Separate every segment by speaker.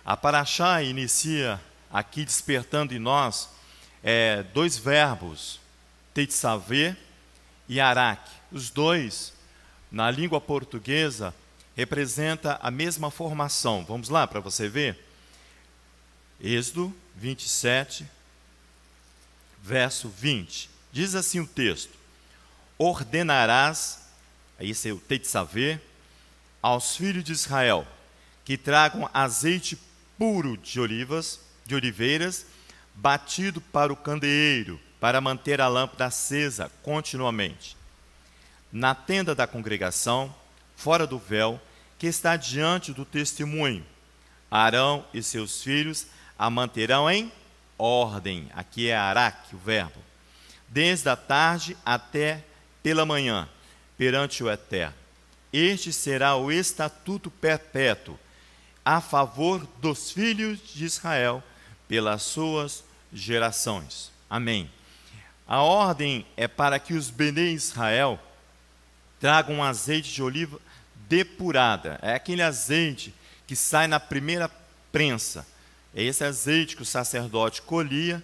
Speaker 1: A Paraxá inicia aqui despertando em nós dois verbos, tetzaveh e arak. Os dois, na língua portuguesa, representam a mesma formação. Vamos lá para você ver? Êxodo 27, verso 20. Diz assim o texto: ordenarás, esse é o tetzaveh, aos filhos de Israel que tragam azeite puro de oliveiras, batido para o candeeiro, para manter a lâmpada acesa continuamente. Na tenda da congregação, fora do véu, que está diante do testemunho, Arão e seus filhos a manterão em ordem. Aqui é arak, o verbo. Desde a tarde até pela manhã, perante o Eterno. Este será o estatuto perpétuo a favor dos filhos de Israel pelas suas gerações. Amém. A ordem é para que os Bnei Israel tragam um azeite de oliva depurada. É aquele azeite que sai na primeira prensa. É esse azeite que o sacerdote colhia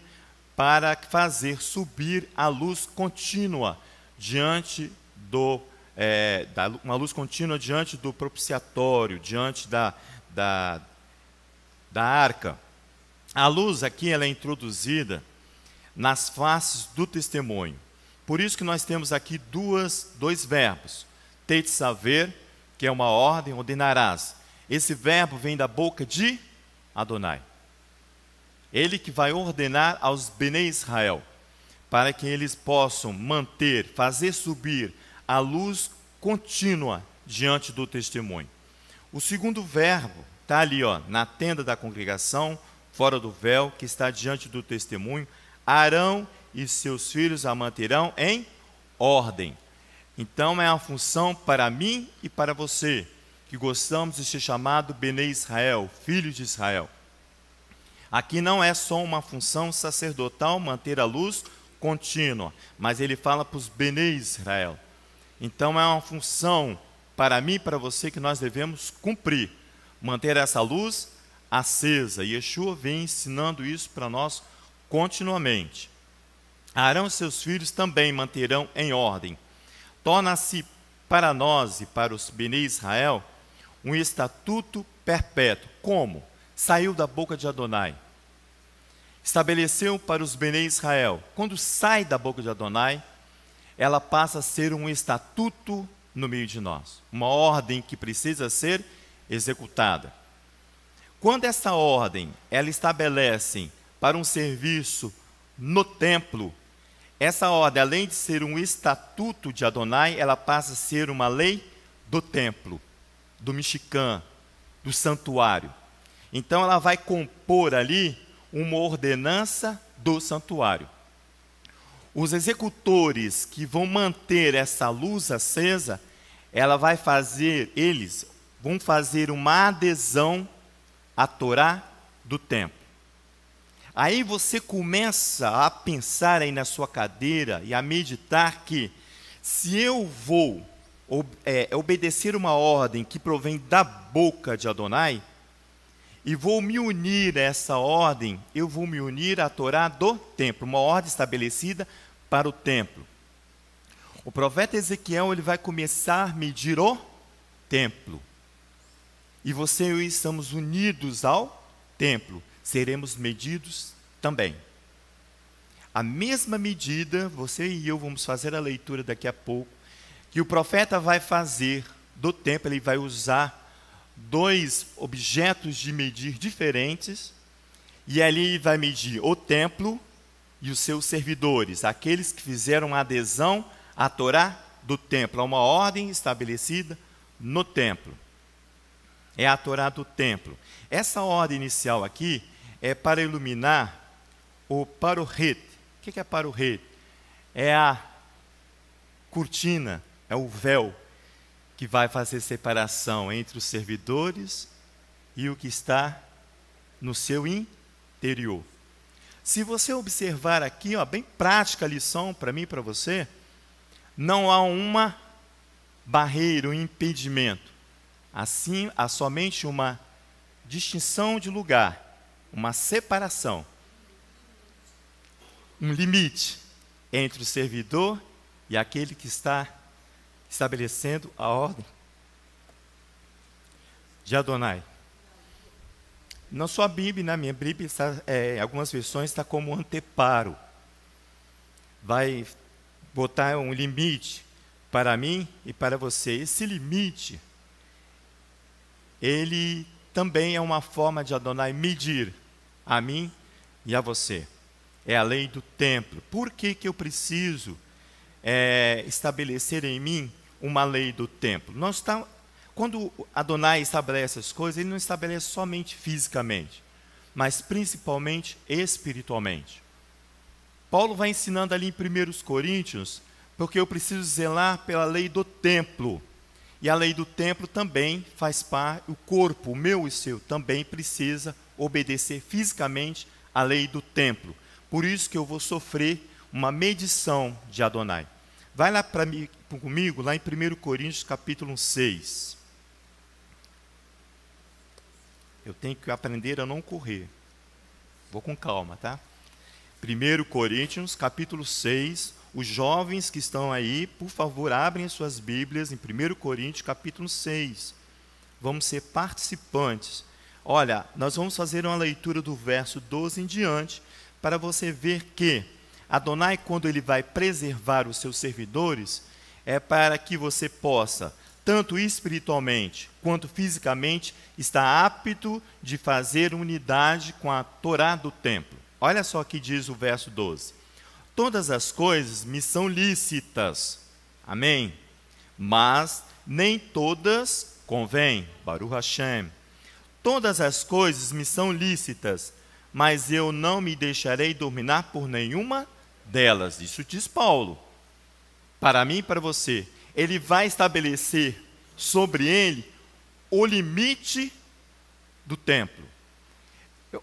Speaker 1: para fazer subir a luz contínua diante uma luz contínua diante do propiciatório, diante da arca. A luz aqui ela é introduzida nas faces do testemunho. Por isso que nós temos aqui dois verbos. Tetzaveh, que é uma ordem, ordenarás. Esse verbo vem da boca de Adonai. Ele que vai ordenar aos Bnei Israel, para que eles possam fazer subir a luz contínua diante do testemunho. O segundo verbo está ali, na tenda da congregação, fora do véu, que está diante do testemunho. Arão e seus filhos a manterão em ordem. Então é uma função para mim e para você, que gostamos de ser chamado Bnei Israel, filho de Israel. Aqui não é só uma função sacerdotal manter a luz contínua, mas ele fala para os Bnei Israel. Então é uma função para mim e para você que nós devemos cumprir, manter essa luz acesa. E Yeshua vem ensinando isso para nós continuamente. Arão e seus filhos também manterão em ordem. Torna-se para nós e para os Bnei Israel um estatuto perpétuo. Como? Saiu da boca de Adonai. Estabeleceu para os Bnei Israel. Quando sai da boca de Adonai, ela passa a ser um estatuto no meio de nós. Uma ordem que precisa ser executada. Quando essa ordem, ela estabelece para um serviço no templo, essa ordem, além de ser um estatuto de Adonai, ela passa a ser uma lei do templo, do Mishkan, do santuário. Então ela vai compor ali uma ordenança do santuário. Os executores que vão manter essa luz acesa, eles vão fazer uma adesão à Torá do templo. Aí você começa a pensar aí na sua cadeira e a meditar que se eu vou obedecer uma ordem que provém da boca de Adonai, e vou me unir a essa ordem, eu vou me unir à Torá do templo, uma ordem estabelecida para o templo. O profeta Ezequiel ele vai começar a medir o templo. E você e eu estamos unidos ao templo, seremos medidos também. A mesma medida, você e eu vamos fazer a leitura daqui a pouco, que o profeta vai fazer do templo, ele vai usar dois objetos de medir diferentes, e ali vai medir o templo e os seus servidores, aqueles que fizeram adesão à Torá do templo, a uma ordem estabelecida no templo. É a Torá do templo. Essa ordem inicial aqui é para iluminar o parohet. O que é parohet? É a cortina, é o véu que vai fazer separação entre os servidores e o que está no seu interior. Se você observar aqui, bem prática a lição para mim e para você, não há uma barreira, um impedimento. Assim, há somente uma distinção de lugar, uma separação, um limite entre o servidor e aquele que está estabelecendo a ordem de Adonai. Na sua Bíblia, na minha Bíblia, em algumas versões está como anteparo. Vai botar um limite para mim e para você. Esse limite, ele também é uma forma de Adonai medir a mim e a você. É a lei do templo. Por que eu preciso estabelecer em mim uma lei do templo? Quando Adonai estabelece as coisas, ele não estabelece somente fisicamente, mas principalmente espiritualmente. Paulo vai ensinando ali em 1 Coríntios, porque eu preciso zelar pela lei do templo. E a lei do templo também faz parte, o corpo, o meu e o seu, também precisa obedecer fisicamente à lei do templo. Por isso que eu vou sofrer uma medição de Adonai. Vai lá comigo, lá em 1 Coríntios capítulo 6. Eu tenho que aprender a não correr. Vou com calma, tá? 1 Coríntios capítulo 6. Os jovens que estão aí, por favor, abrem as suas Bíblias em 1 Coríntios capítulo 6. Vamos ser participantes. Olha, nós vamos fazer uma leitura do verso 12 em diante, para você ver que Adonai, quando ele vai preservar os seus servidores, é para que você possa, tanto espiritualmente quanto fisicamente, estar apto de fazer unidade com a Torá do templo. Olha só o que diz o verso 12. Todas as coisas me são lícitas, amém? Mas nem todas convêm, Baruch Hashem. Todas as coisas me são lícitas, mas eu não me deixarei dominar por nenhuma delas. Isso diz Paulo. Para mim e para você, ele vai estabelecer sobre ele o limite do templo.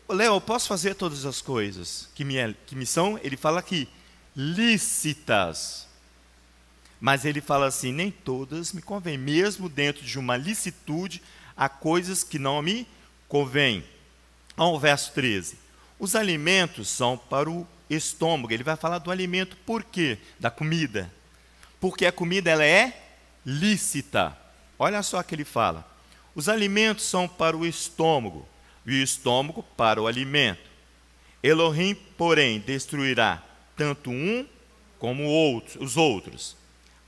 Speaker 1: Léo, eu posso fazer todas as coisas que me são, ele fala aqui, lícitas. Mas ele fala assim, nem todas me convêm. Mesmo dentro de uma licitude, há coisas que não me convêm. Olha o verso 13. Os alimentos são para o estômago. Ele vai falar do alimento, por quê? Da comida. Porque a comida ela é lícita. Olha só o que ele fala. Os alimentos são para o estômago, e o estômago para o alimento. Elohim, porém, destruirá tanto um como os outros.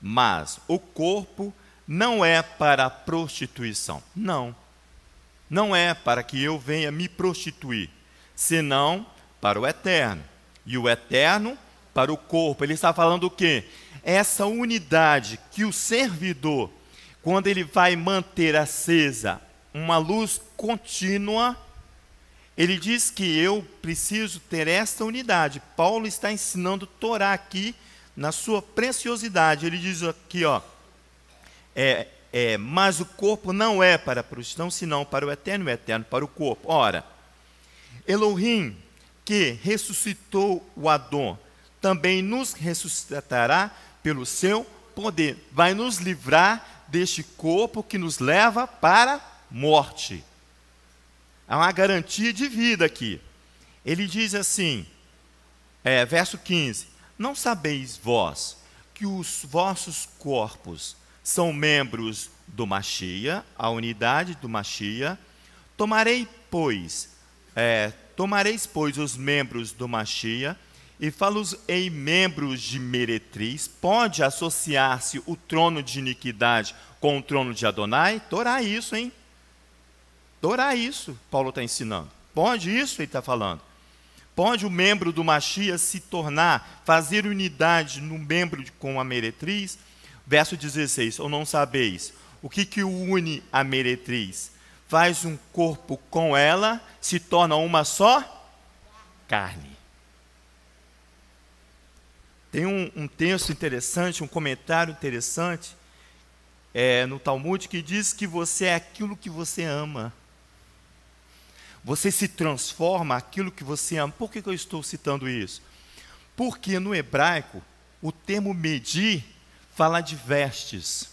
Speaker 1: Mas o corpo não é para a prostituição. Não é para que eu venha me prostituir, senão para o eterno. E o eterno para o corpo. Ele está falando o quê? Essa unidade que o servidor, quando ele vai manter acesa uma luz contínua, ele diz que eu preciso ter esta unidade. Paulo está ensinando Torá aqui na sua preciosidade. Ele diz aqui, ó, mas o corpo não é para a prostituição, senão para o eterno para o corpo. Ora, Elohim, que ressuscitou o Adão, também nos ressuscitará pelo seu poder. Vai nos livrar deste corpo que nos leva para a morte. Há uma garantia de vida aqui. Ele diz assim, verso 15, não sabeis vós que os vossos corpos são membros do Mashiach, a unidade do Mashiach. Tomareis, pois, os membros do Mashiach e fá-los em membros de meretriz. Pode associar-se o trono de iniquidade com o trono de Adonai? Torá isso, hein? Torá isso, Paulo está ensinando. Pode isso, ele está falando. Pode o membro do Mashiach se tornar, fazer unidade no membro com a meretriz? Verso 16, ou não sabeis o que une a meretriz? Faz um corpo com ela, se torna uma só carne. Tem um texto interessante, um comentário interessante no Talmud que diz que você é aquilo que você ama. Você se transforma aquilo que você ama. Por que eu estou citando isso? Porque no hebraico, o termo medir fala de vestes.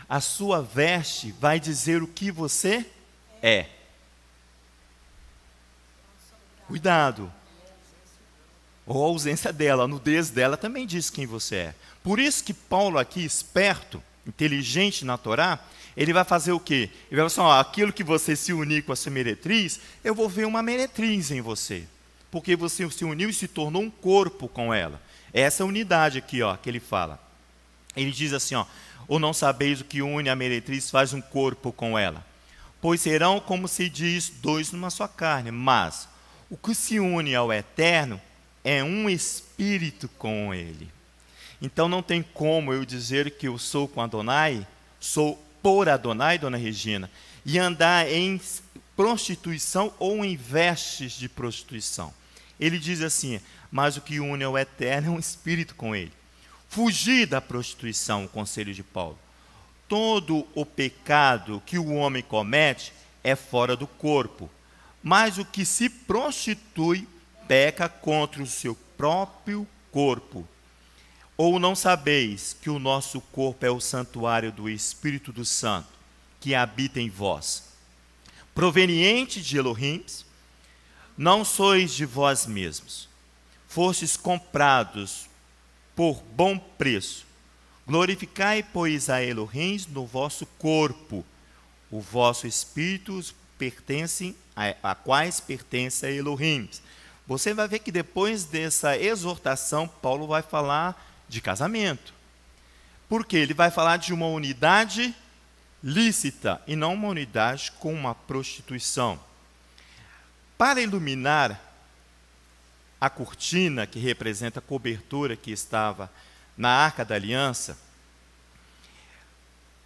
Speaker 1: A sua veste vai dizer o que você é. Cuidado. Ou a ausência dela, a nudez dela também diz quem você é. Por isso que Paulo aqui, esperto, inteligente na Torá, ele vai fazer o quê? Ele vai falar assim, aquilo que você se unir com a sua meretriz, eu vou ver uma meretriz em você. Porque você se uniu e se tornou um corpo com ela. Essa unidade aqui, que ele fala. Ele diz assim, ou não sabeis o que une a meretriz, faz um corpo com ela. Pois serão, como se diz, dois numa só carne. Mas o que se une ao Eterno é um espírito com ele. Então não tem como eu dizer que eu sou com Adonai, sou por Adonai, dona Regina, e andar em prostituição ou em vestes de prostituição. Ele diz assim, mas o que une ao Eterno é um espírito com ele. Fugir da prostituição, o conselho de Paulo. Todo o pecado que o homem comete é fora do corpo, mas o que se prostitui peca contra o seu próprio corpo. Ou não sabeis que o nosso corpo é o santuário do Espírito do Santo, que habita em vós, proveniente de Elohim, não sois de vós mesmos, fostes comprados por bom preço. Glorificai, pois, a Elohim no vosso corpo, o vosso espírito pertencem a quais pertence a Elohim. Você vai ver que depois dessa exortação, Paulo vai falar de casamento. Porque ele vai falar de uma unidade lícita e não uma unidade com uma prostituição. Para iluminar a cortina que representa a cobertura que estava na Arca da Aliança,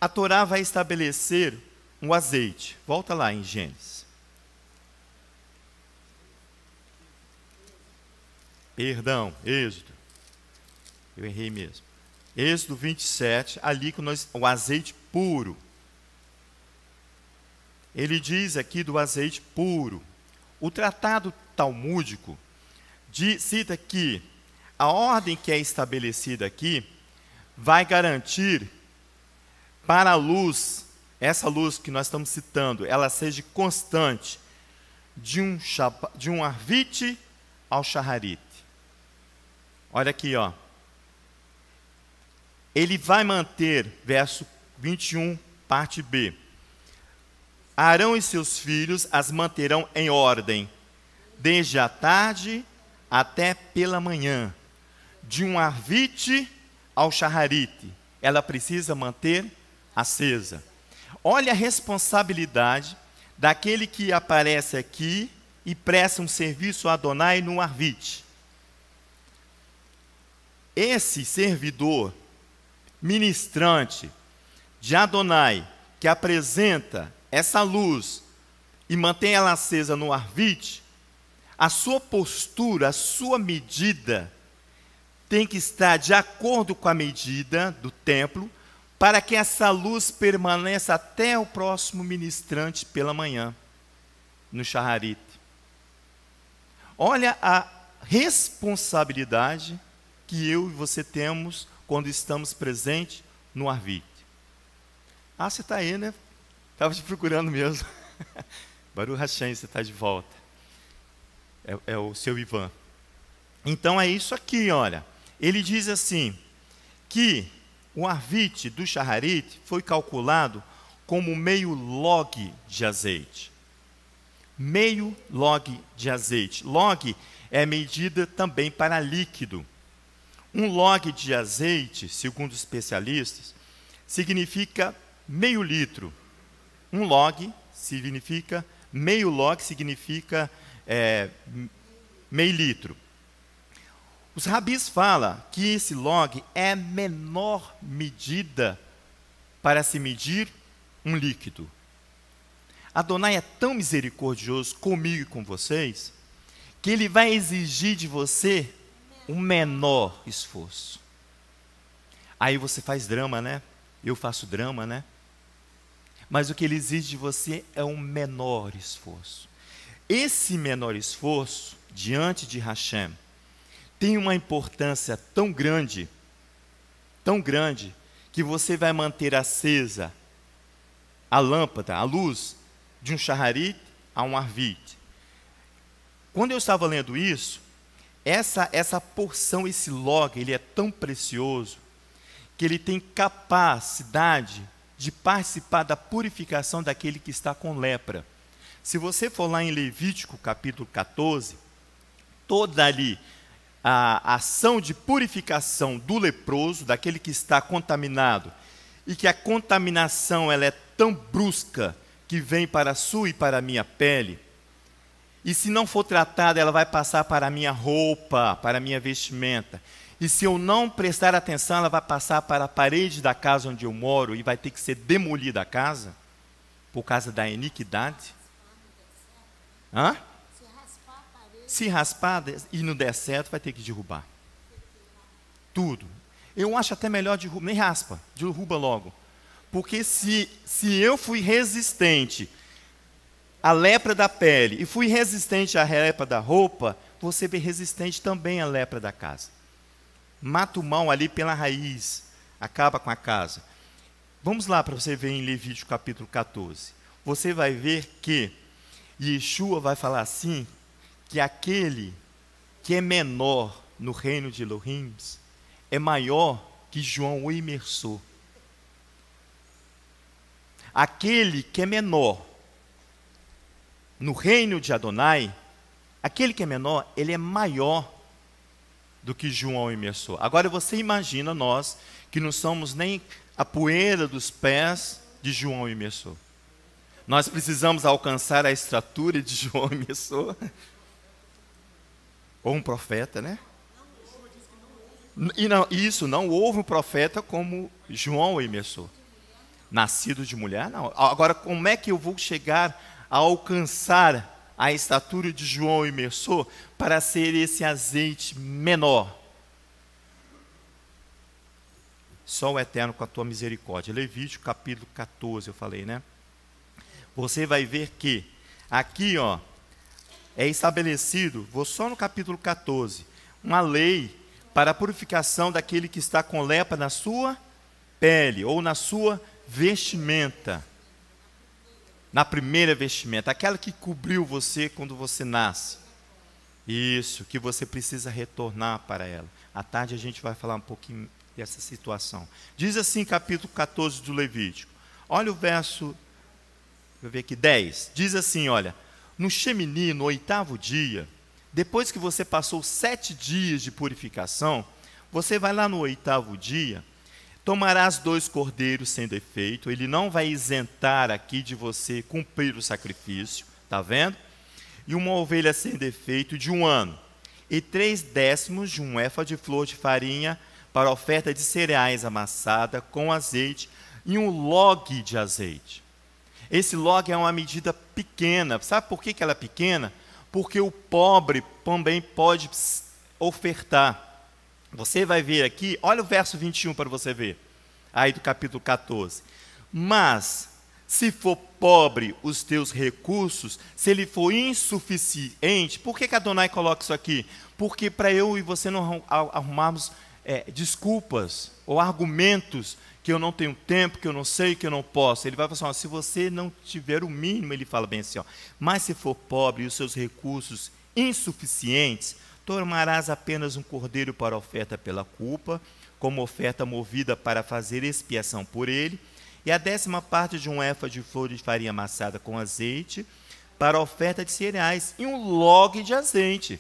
Speaker 1: a Torá vai estabelecer um azeite. Volta lá em Gênesis. Perdão, Êxodo. Eu errei mesmo. Êxodo 27, ali com o azeite puro. Ele diz aqui do azeite puro. O tratado talmúdico cita que a ordem que é estabelecida aqui vai garantir para a luz, essa luz que nós estamos citando, ela seja constante de um arvite ao shaharite. Olha aqui, Ele vai manter, verso 21, parte B. Arão e seus filhos as manterão em ordem, desde a tarde até pela manhã, de um arvite ao shaharite. Ela precisa manter acesa. Olha a responsabilidade daquele que aparece aqui e presta um serviço a Adonai no arvite. Esse servidor, ministrante de Adonai, que apresenta essa luz e mantém ela acesa no arvite, a sua postura, a sua medida tem que estar de acordo com a medida do templo, para que essa luz permaneça até o próximo ministrante pela manhã, no shaharite. Olha a responsabilidade que eu e você temos quando estamos presentes no arvite. Você está aí, né? Estava te procurando mesmo. Baruch Hashem, você está de volta. É o seu Ivan. Então é isso aqui, olha. Ele diz assim, que o arvite do shaharite foi calculado como meio log de azeite. Meio log de azeite. Log é medida também para líquido. Um log de azeite, segundo os especialistas, significa meio litro. Um log significa, meio log significa meio litro. Os rabis falam que esse log é a menor medida para se medir um líquido. Adonai é tão misericordioso comigo e com vocês, que Ele vai exigir de você um menor esforço. Aí você faz drama, né? Eu faço drama, né? Mas o que Ele exige de você é um menor esforço. Esse menor esforço, diante de Hashem, tem uma importância tão grande, que você vai manter acesa a lâmpada, a luz, de um shaharite a um arvite. Quando eu estava lendo isso, essa porção, esse log, ele é tão precioso, que ele tem capacidade de participar da purificação daquele que está com lepra. Se você for lá em Levítico capítulo 14, toda ali a ação de purificação do leproso, daquele que está contaminado, e que a contaminação ela é tão brusca que vem para a sua e para a minha pele, e se não for tratada, ela vai passar para a minha roupa, para a minha vestimenta. E se eu não prestar atenção, ela vai passar para a parede da casa onde eu moro e vai ter que ser demolida a casa, por causa da iniquidade. Hã? Se raspar e não der certo, vai ter que derrubar. Tudo. Eu acho até melhor derrubar, nem raspa, derruba logo. Porque se eu fui resistente à lepra da pele e fui resistente à lepra da roupa, você é resistente também à lepra da casa. Mata o mal ali pela raiz, acaba com a casa. Vamos lá para você ver em Levítico capítulo 14. Você vai ver que Yeshua vai falar assim, que aquele que é menor no reino de Elohim é maior que João o imersor. Aquele que é menor no reino de Adonai, aquele que é menor, ele é maior do que João o imersor. Agora você imagina nós, que não somos nem a poeira dos pés de João o imersor. Nós precisamos alcançar a estatura de João o imersor. Ou um profeta, né? E não houve um profeta como João o imersor. Nascido de mulher, não. Agora, como é que eu vou chegar a alcançar a estatura de João o imersor para ser esse azeite menor? Só o Eterno com a tua misericórdia. Levítico capítulo 14, eu falei, né? Você vai ver que aqui, ó, é estabelecido, vou só no capítulo 14, uma lei para a purificação daquele que está com lepra na sua pele ou na sua vestimenta. Na primeira vestimenta, aquela que cobriu você quando você nasce. Isso, que você precisa retornar para ela. À tarde a gente vai falar um pouquinho dessa situação. Diz assim, capítulo 14 do Levítico. Olha o verso, eu ver aqui, 10. Diz assim, olha, no Shemini, no 8º dia, depois que você passou 7 dias de purificação, você vai lá no 8º dia, tomarás 2 cordeiros sem defeito, ele não vai isentar aqui de você cumprir o sacrifício, está vendo? E uma ovelha sem defeito de 1 ano, e 3/10 de um éfa de flor de farinha para oferta de cereais amassada com azeite e um log de azeite. Esse log é uma medida pequena. Sabe por que ela é pequena? Porque o pobre também pode ofertar. Você vai ver aqui, olha o verso 21 para você ver, aí do capítulo 14. Mas, se for pobre os teus recursos, se ele for insuficiente, por que Adonai coloca isso aqui? Porque para eu e você não arrumarmos desculpas ou argumentos que eu não tenho tempo, que eu não sei, que eu não posso. Ele vai falar assim, ó, se você não tiver o mínimo, ele fala bem assim, ó, mas se for pobre e os seus recursos insuficientes, tomarás apenas um cordeiro para oferta pela culpa, como oferta movida para fazer expiação por ele, e a 10ª parte de um éfa de flor de farinha amassada com azeite, para oferta de cereais, e um log de azeite.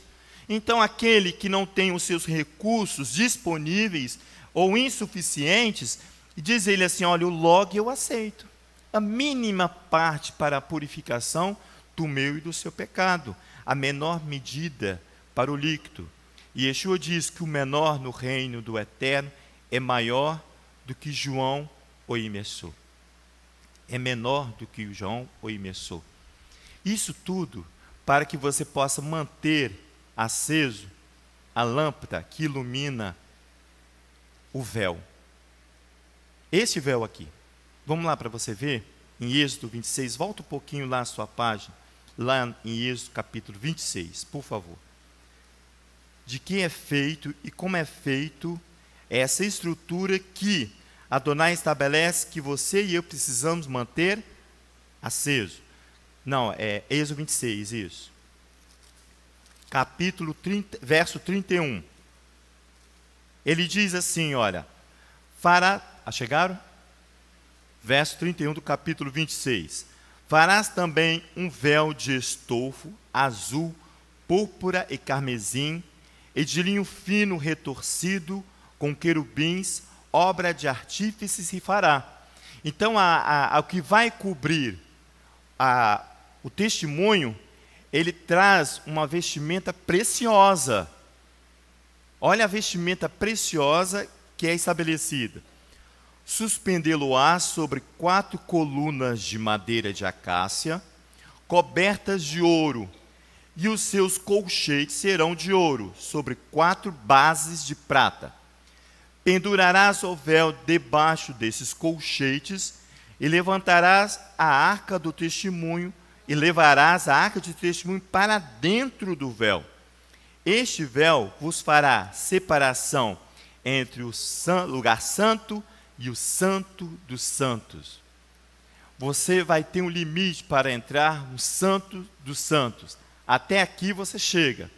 Speaker 1: Então, aquele que não tem os seus recursos disponíveis ou insuficientes, diz ele assim, olha, o log eu aceito. A mínima parte para a purificação do meu e do seu pecado. A menor medida para o líquido. E Yeshua diz que o menor no reino do Eterno é maior do que João o imersor. É menor do que o João o imersor. Isso tudo para que você possa manter aceso a lâmpada que ilumina o véu. Esse véu aqui. Vamos lá para você ver, em Êxodo 26, volta um pouquinho lá a sua página, lá em Êxodo capítulo 26, por favor. De que é feito e como é feito essa estrutura que Adonai estabelece que você e eu precisamos manter aceso. Não, é Êxodo 26, isso. capítulo 30, verso 31. Ele diz assim, olha, chegaram? Verso 31 do capítulo 26. Farás também um véu de estofo, azul, púrpura e carmesim, e de linho fino retorcido, com querubins, obra de artífice se fará. Então, o que vai cobrir o testemunho, ele traz uma vestimenta preciosa. Olha a vestimenta preciosa que é estabelecida. Suspendê-lo-á sobre 4 colunas de madeira de acácia, cobertas de ouro, e os seus colchetes serão de ouro, sobre 4 bases de prata. Pendurarás o véu debaixo desses colchetes, e levantarás a arca do testemunho, e levarás a arca de testemunho para dentro do véu. Este véu vos fará separação entre o lugar santo e o santo dos santos. Você vai ter um limite para entrar no santo dos santos. Até aqui você chega.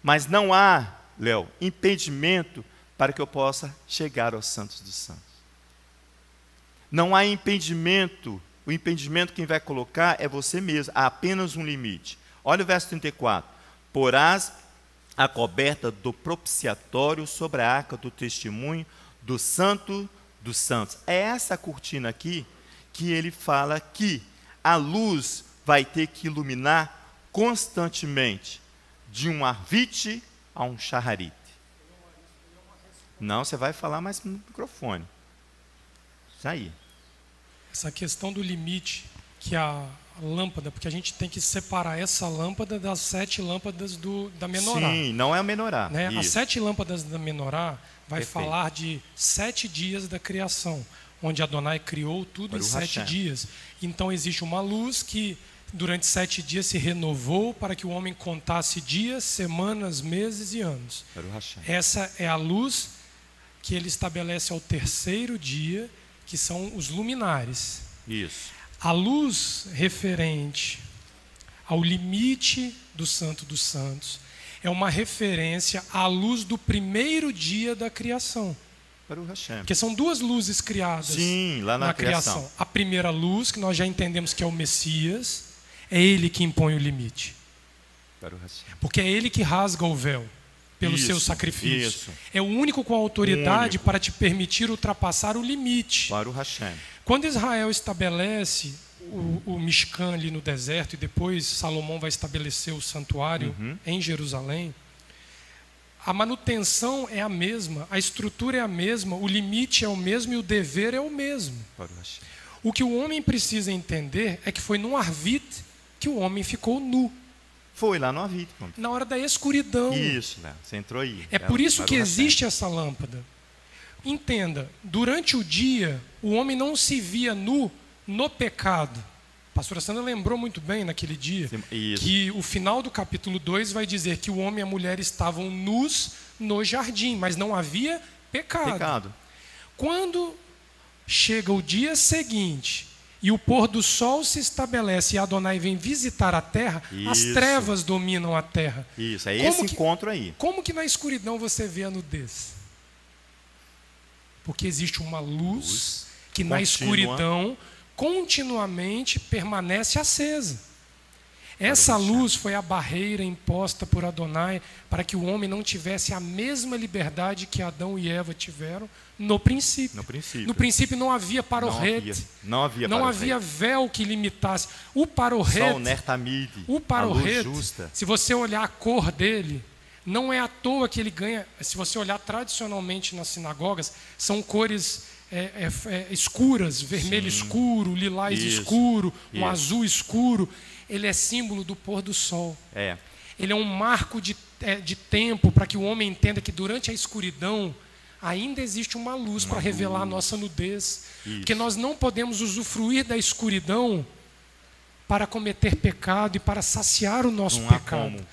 Speaker 1: Mas não há, Léo, impedimento para que eu possa chegar aos santos dos santos. Não há impedimento. O impedimento quem vai colocar é você mesmo. Há apenas um limite. Olha o verso 34. Porás a coberta do propiciatório sobre a arca do testemunho do santo dos santos. É essa cortina aqui que ele fala que a luz vai ter que iluminar constantemente, de um arvite a um charrarite. Não, você vai falar mais no microfone. Isso aí.
Speaker 2: Essa questão do limite, que a lâmpada, porque a gente tem que separar essa lâmpada das 7 lâmpadas da menorá.
Speaker 1: Sim, não é a menorá.
Speaker 2: Né? As 7 lâmpadas da menorá vai
Speaker 1: Perfeito.
Speaker 2: falar de 7 dias da criação, onde Adonai criou tudo em 7 dias. Então existe uma luz que durante 7 dias se renovou para que o homem contasse dias, semanas, meses e anos. Essa é a luz que ele estabelece ao 3º dia, que são os luminares.
Speaker 1: Isso.
Speaker 2: A luz referente ao limite do Santo dos Santos é uma referência à luz do 1º dia da criação. Porque são 2 luzes criadas.
Speaker 1: Sim, lá na criação.
Speaker 2: A primeira luz, que nós já entendemos que é o Messias, é ele que impõe o limite. Porque é ele que rasga o véu pelo seu sacrifício.
Speaker 1: Isso.
Speaker 2: É o único com autoridade para te permitir ultrapassar o limite. Quando Israel estabelece o Mishkan ali no deserto, e depois Salomão vai estabelecer o santuário em Jerusalém, a manutenção é a mesma, a estrutura é a mesma, o limite é o mesmo e o dever é o mesmo. O que o homem precisa entender é que foi no Arvit que o homem ficou nu.
Speaker 1: Foi lá no Arvit.
Speaker 2: Na hora da escuridão.
Speaker 1: Isso, Léo, você entrou aí.
Speaker 2: É por isso que existe essa lâmpada. Entenda, durante o dia, o homem não se via nu no pecado. A pastora Sandra lembrou muito bem naquele dia que o final do capítulo 2 vai dizer que o homem e a mulher estavam nus no jardim, mas não havia pecado. Quando chega o dia seguinte e o pôr do sol se estabelece e Adonai vem visitar a terra, as trevas dominam a terra.
Speaker 1: Isso, é esse encontro aí.
Speaker 2: Como que na escuridão você vê a nudez? Porque existe uma luz que na escuridão continuamente permanece acesa. Essa luz foi a barreira imposta por Adonai para que o homem não tivesse a mesma liberdade que Adão e Eva tiveram no princípio. No princípio não havia parohet, não havia véu que limitasse. O parohet, se você olhar a cor dele, não é à toa que ele ganha. Se você olhar tradicionalmente nas sinagogas, são cores escuras, vermelho escuro, lilás escuro, um azul escuro. Ele é símbolo do pôr do sol. Ele é um marco de tempo para que o homem entenda que durante a escuridão ainda existe uma luz para revelar a nossa nudez. Porque nós não podemos usufruir da escuridão para cometer pecado e para saciar o nosso pecado.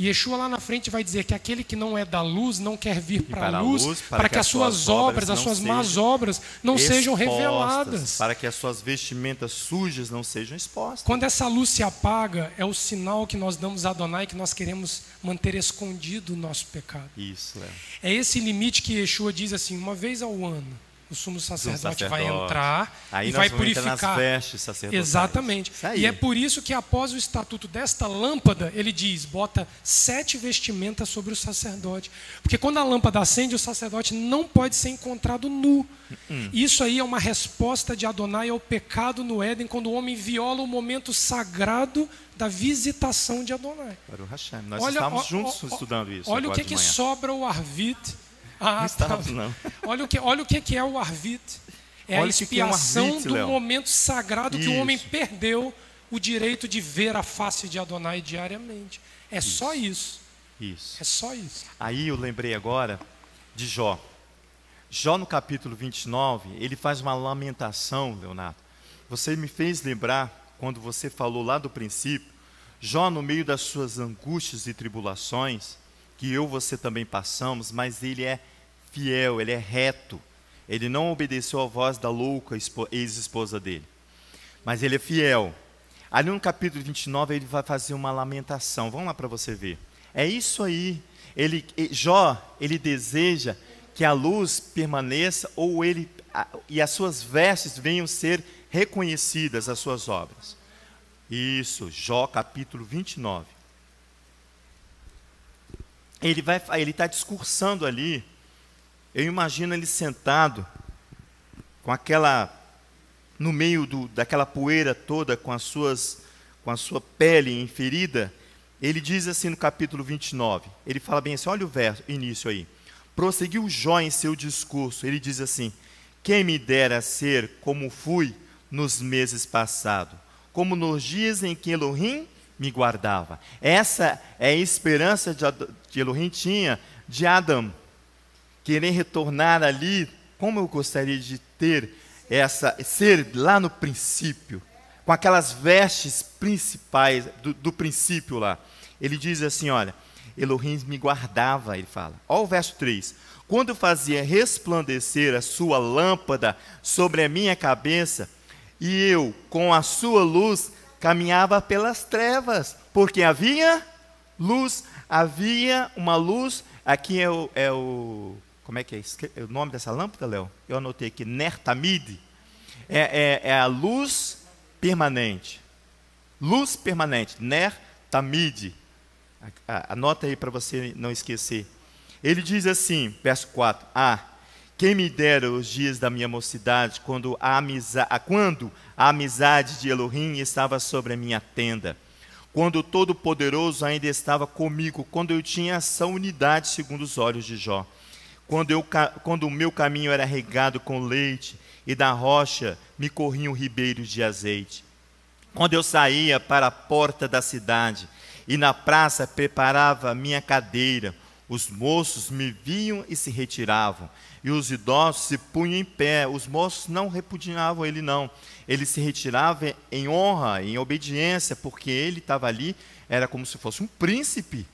Speaker 2: E Yeshua lá na frente vai dizer que aquele que não é da luz não quer vir para a luz, para que as suas obras, as suas más obras não sejam reveladas.
Speaker 1: Para que as suas vestimentas sujas não sejam expostas.
Speaker 2: Quando essa luz se apaga, é o sinal que nós damos a Adonai que nós queremos manter escondido o nosso pecado.
Speaker 1: Isso, Léo.
Speaker 2: É esse limite que Yeshua diz assim, uma vez ao ano. O sumo sacerdote vai entrar
Speaker 1: aí
Speaker 2: e vai purificar.
Speaker 1: Nas vestes sacerdotais.
Speaker 2: Exatamente. E é por isso que após o estatuto desta lâmpada, ele diz, bota 7 vestimentas sobre o sacerdote. Porque quando a lâmpada acende, o sacerdote não pode ser encontrado nu. Isso aí é uma resposta de Adonai ao pecado no Éden, quando o homem viola o momento sagrado da visitação de Adonai.
Speaker 1: Nós estávamos juntos estudando isso.
Speaker 2: Olha o que sobra o Arvit.
Speaker 1: Não.
Speaker 2: Olha o que é o Arvit. É a expiação do momento sagrado que o homem perdeu o direito de ver a face de Adonai diariamente. É só isso. É só isso.
Speaker 1: Aí eu lembrei agora de Jó. Jó no capítulo 29, ele faz uma lamentação, Leonardo. Você me fez lembrar, quando você falou lá do princípio, Jó no meio das suas angústias e tribulações, que eu e você também passamos, mas ele é fiel, ele é reto. Ele não obedeceu à voz da louca ex-esposa dele. Mas ele é fiel. Ali no capítulo 29 ele vai fazer uma lamentação. Vamos lá para você ver. É isso aí. Jó, ele deseja que a luz permaneça e as suas vestes venham ser reconhecidas, as suas obras. Isso, Jó capítulo 29. Ele está discursando ali. Eu imagino ele sentado com no meio daquela poeira toda, com a sua pele ferida. Ele diz assim no capítulo 29, ele fala bem assim, olha o início aí. Prosseguiu Jó em seu discurso, ele diz assim, quem me dera ser como fui nos meses passados, como nos dias em que Elohim me guardava. Essa é a esperança que Elohim tinha de Adão. Querer retornar ali, como eu gostaria de ser lá no princípio, com aquelas vestes principais do princípio lá. Ele diz assim, olha, Elohim me guardava, ele fala. Olha o verso 3. Quando fazia resplandecer a sua lâmpada sobre a minha cabeça, e eu, com a sua luz, caminhava pelas trevas, porque havia luz, havia uma luz, aqui como é que é o nome dessa lâmpada, Léo? Eu anotei aqui, Ner Tamid. É a luz permanente. Luz permanente, Ner Tamid. Anota aí para você não esquecer. Ele diz assim, verso 4. Quem me dera os dias da minha mocidade, quando a amizade de Elohim estava sobre a minha tenda. Quando o Todo-Poderoso ainda estava comigo, quando eu tinha essa unidade segundo os olhos de Jó. Quando o meu caminho era regado com leite, e da rocha me corriam ribeiros de azeite. Quando eu saía para a porta da cidade, e na praça preparava minha cadeira, os moços me viam e se retiravam, e os idosos se punham em pé. Os moços não repudiavam ele não, ele se retirava em honra, em obediência, porque ele estava ali, era como se fosse um príncipe.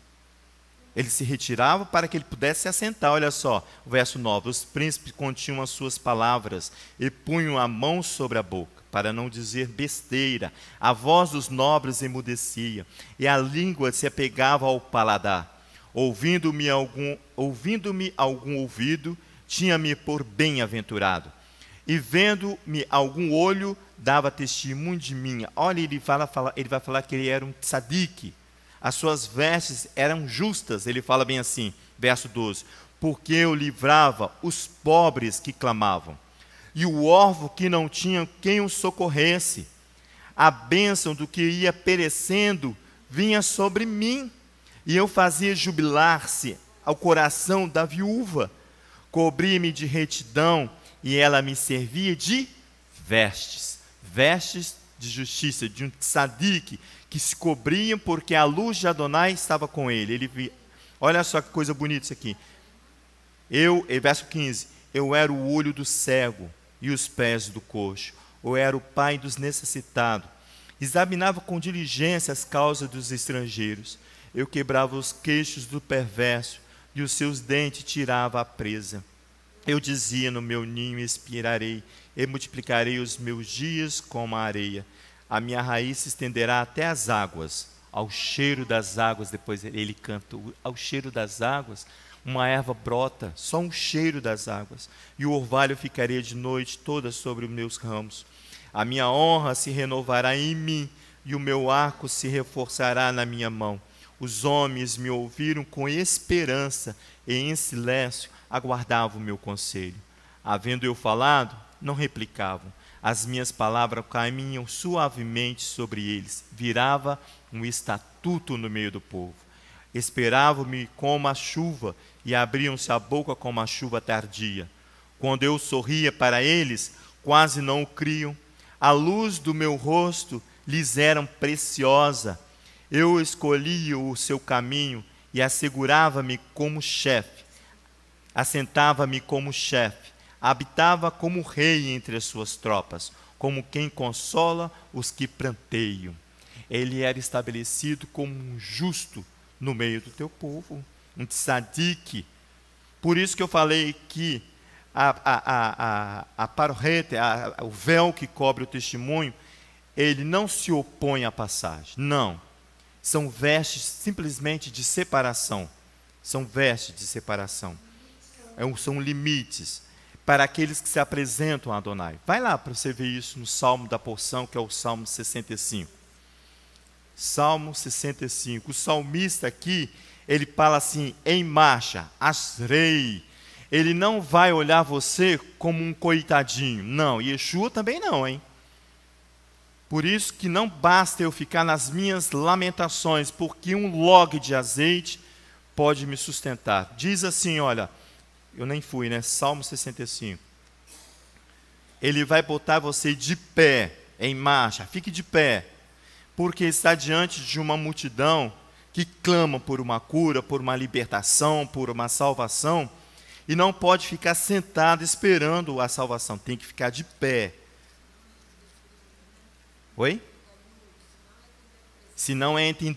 Speaker 1: Ele se retirava para que ele pudesse se assentar. Olha só, o verso 9. Os príncipes continham as suas palavras e punham a mão sobre a boca, para não dizer besteira. A voz dos nobres emudecia, e a língua se apegava ao paladar. Ouvindo-me algum ouvido, tinha-me por bem-aventurado. E vendo-me algum olho, dava testemunho de mim. Olha, ele vai falar que ele era um tzadik. As suas vestes eram justas, ele fala bem assim, verso 12. Porque eu livrava os pobres que clamavam, e o órfão que não tinha quem o socorresse. A bênção do que ia perecendo vinha sobre mim, e eu fazia jubilar-se ao coração da viúva. Cobria-me de retidão, e ela me servia de vestes de justiça, de um tzadik, que se cobriam porque a luz de Adonai estava com ele. Olha só que coisa bonita isso aqui. Verso 15, eu era o olho do cego e os pés do coxo, eu era o pai dos necessitados, examinava com diligência as causas dos estrangeiros, eu quebrava os queixos do perverso, e os seus dentes tirava a presa. Eu dizia: no meu ninho expirarei, e multiplicarei os meus dias como a areia. A minha raiz se estenderá até as águas, ao cheiro das águas. Depois ele canta: ao cheiro das águas, uma erva brota, só um cheiro das águas, e o orvalho ficaria de noite toda sobre os meus ramos. A minha honra se renovará em mim, e o meu arco se reforçará na minha mão. Os homens me ouviram com esperança, e em silêncio aguardavam o meu conselho. Havendo eu falado, não replicavam. As minhas palavras caminham suavemente sobre eles. Virava um estatuto no meio do povo. Esperavam-me como a chuva, e abriam-se a boca como a chuva tardia. Quando eu sorria para eles, quase não o criam. A luz do meu rosto lhes era preciosa. Eu escolhia o seu caminho e assegurava-me como chefe. Assentava-me como chefe. Habitava como rei entre as suas tropas, como quem consola os que pranteiam. Ele era estabelecido como um justo no meio do teu povo, um tzadique. Por isso que eu falei que a parorrete, o véu que cobre o testemunho, ele não se opõe à passagem, não. São vestes simplesmente de separação. São vestes de separação. São limites para aqueles que se apresentam a Adonai. Vai lá para você ver isso no Salmo da porção, que é o Salmo 65. Salmo 65. O salmista aqui, ele fala assim: em marcha, asrei. Ele não vai olhar você como um coitadinho. Não, Yeshua também não, hein? Por isso que não basta eu ficar nas minhas lamentações, porque um log de azeite pode me sustentar. Diz assim, olha, eu nem fui, né? Salmo 65. Ele vai botar você de pé, em marcha, fique de pé, porque está diante de uma multidão que clama por uma cura, por uma libertação, por uma salvação, e não pode ficar sentado esperando a salvação, tem que ficar de pé. Oi? Se não entra em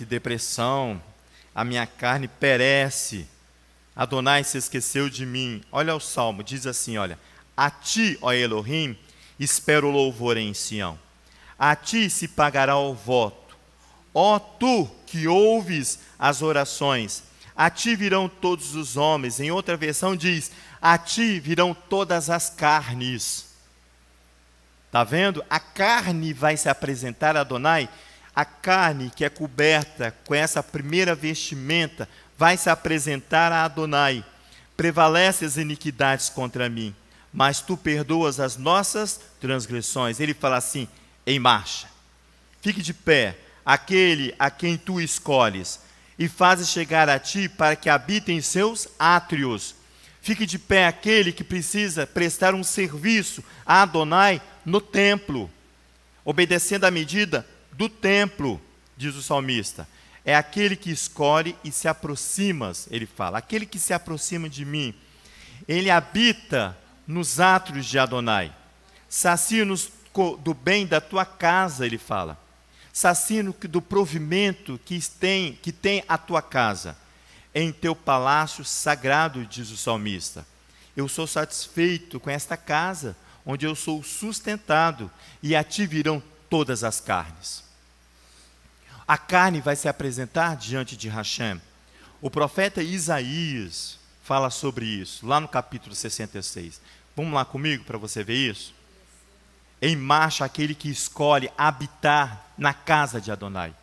Speaker 1: depressão, a minha carne perece. Adonai se esqueceu de mim. Olha o salmo, diz assim, olha: a ti, ó Elohim, espero o louvor em Sião. A ti se pagará o voto. Ó tu que ouves as orações, a ti virão todos os homens. Em outra versão diz: a ti virão todas as carnes. Está vendo? A carne vai se apresentar a Adonai. A carne que é coberta com essa primeira vestimenta vai se apresentar a Adonai. Prevalece as iniquidades contra mim, mas tu perdoas as nossas transgressões. Ele fala assim: em marcha, fique de pé, aquele a quem tu escolhes, e fazes chegar a ti para que habite em seus átrios. Fique de pé aquele que precisa prestar um serviço a Adonai no templo, obedecendo à medida do templo, diz o salmista. É aquele que escolhe e se aproxima, ele fala, aquele que se aproxima de mim. Ele habita nos átrios de Adonai. Sacia-nos do bem da tua casa, ele fala. Sacia-nos do provimento que tem a tua casa. Em teu palácio sagrado, diz o salmista. Eu sou satisfeito com esta casa, onde eu sou sustentado, e a ti virão todas as carnes. A carne vai se apresentar diante de Hashem. O profeta Isaías fala sobre isso, lá no capítulo 66. Vamos lá comigo para você ver isso? Em marcha aquele que escolhe habitar na casa de Adonai.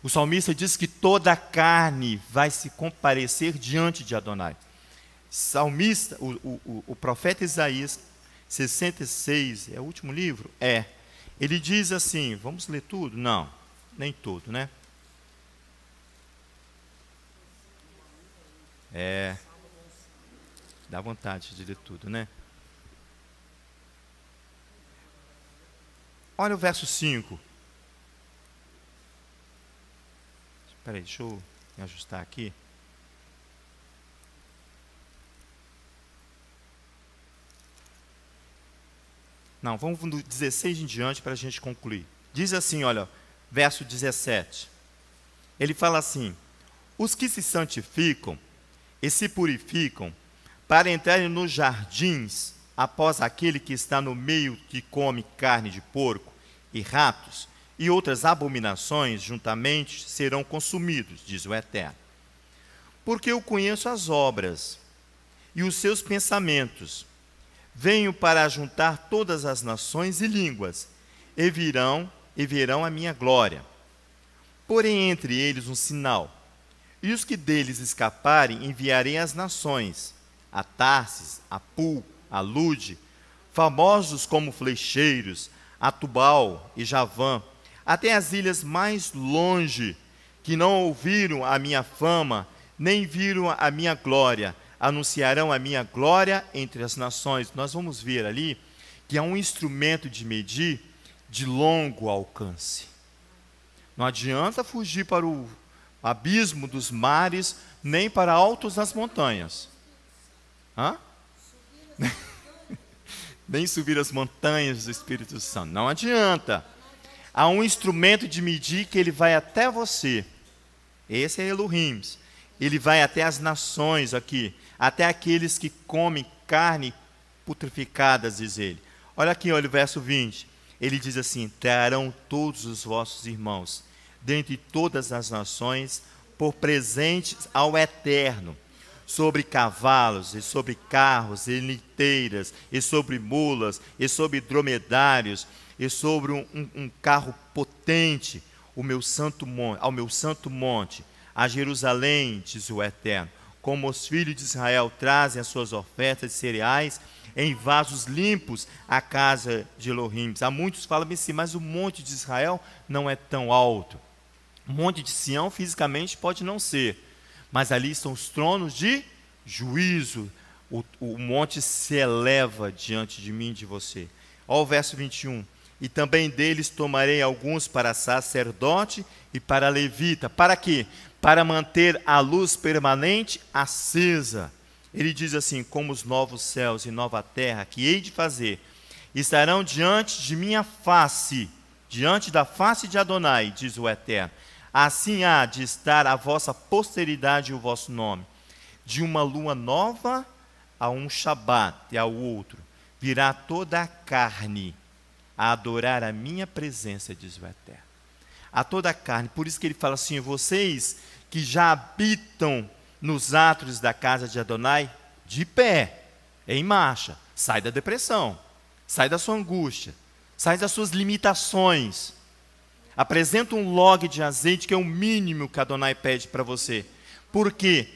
Speaker 1: O salmista diz que toda a carne vai se comparecer diante de Adonai. Salmista, o profeta Isaías, 66, é o último livro? É. Ele diz assim, vamos ler tudo? Não, nem tudo, né? Dá vontade de ler tudo, né? Olha o verso 5. Espera aí, deixa eu me ajustar aqui. Não, vamos do 16 em diante para a gente concluir. Diz assim, olha, verso 17. Ele fala assim: os que se santificam e se purificam para entrarem nos jardins após aquele que está no meio que come carne de porco e ratos e outras abominações juntamente serão consumidos, diz o Eterno. Porque eu conheço as obras e os seus pensamentos. Venho para juntar todas as nações e línguas, e verão a minha glória. Porém entre eles um sinal, e os que deles escaparem enviarei às nações, a Tarsis, a Pul, a Lude, famosos como flecheiros, a Tubal e Javã, até as ilhas mais longe, que não ouviram a minha fama, nem viram a minha glória, anunciarão a minha glória entre as nações. Nós vamos ver ali que é um instrumento de medir de longo alcance. Não adianta fugir para o abismo dos mares, nem para altos das montanhas. Hã? Nem subir as montanhas do Espírito Santo. Não adianta. Há um instrumento de medir que ele vai até você. Esse é Elohim. Ele vai até as nações aqui, até aqueles que comem carne putrificadas, diz ele. Olha aqui, olha o verso 20. Ele diz assim: trarão todos os vossos irmãos, dentre todas as nações, por presentes ao Eterno, sobre cavalos, e sobre carros, e liteiras, e sobre mulas, e sobre dromedários, e sobre um carro potente, ao meu santo monte, a Jerusalém, diz o Eterno, como os filhos de Israel trazem as suas ofertas de cereais em vasos limpos à casa de Elohim. Há muitos que falam assim, mas o monte de Israel não é tão alto. O monte de Sião fisicamente pode não ser, mas ali estão os tronos de juízo. O monte se eleva diante de mim e de você. Olha o verso 21. E também deles tomarei alguns para sacerdote e para levita. Para quê? Para manter a luz permanente acesa. Ele diz assim: como os novos céus e nova terra que hei de fazer, estarão diante de minha face, diante da face de Adonai, diz o Eterno. Assim há de estar a vossa posteridade e o vosso nome. De uma lua nova a um Shabat e ao outro, virá toda a carne a adorar a minha presença, diz o Eterno. A toda a carne. Por isso que ele fala assim: vocês que já habitam nos átrios da casa de Adonai, de pé, em marcha, sai da depressão, sai da sua angústia, sai das suas limitações. Apresenta um log de azeite, que é o mínimo que Adonai pede para você. Porque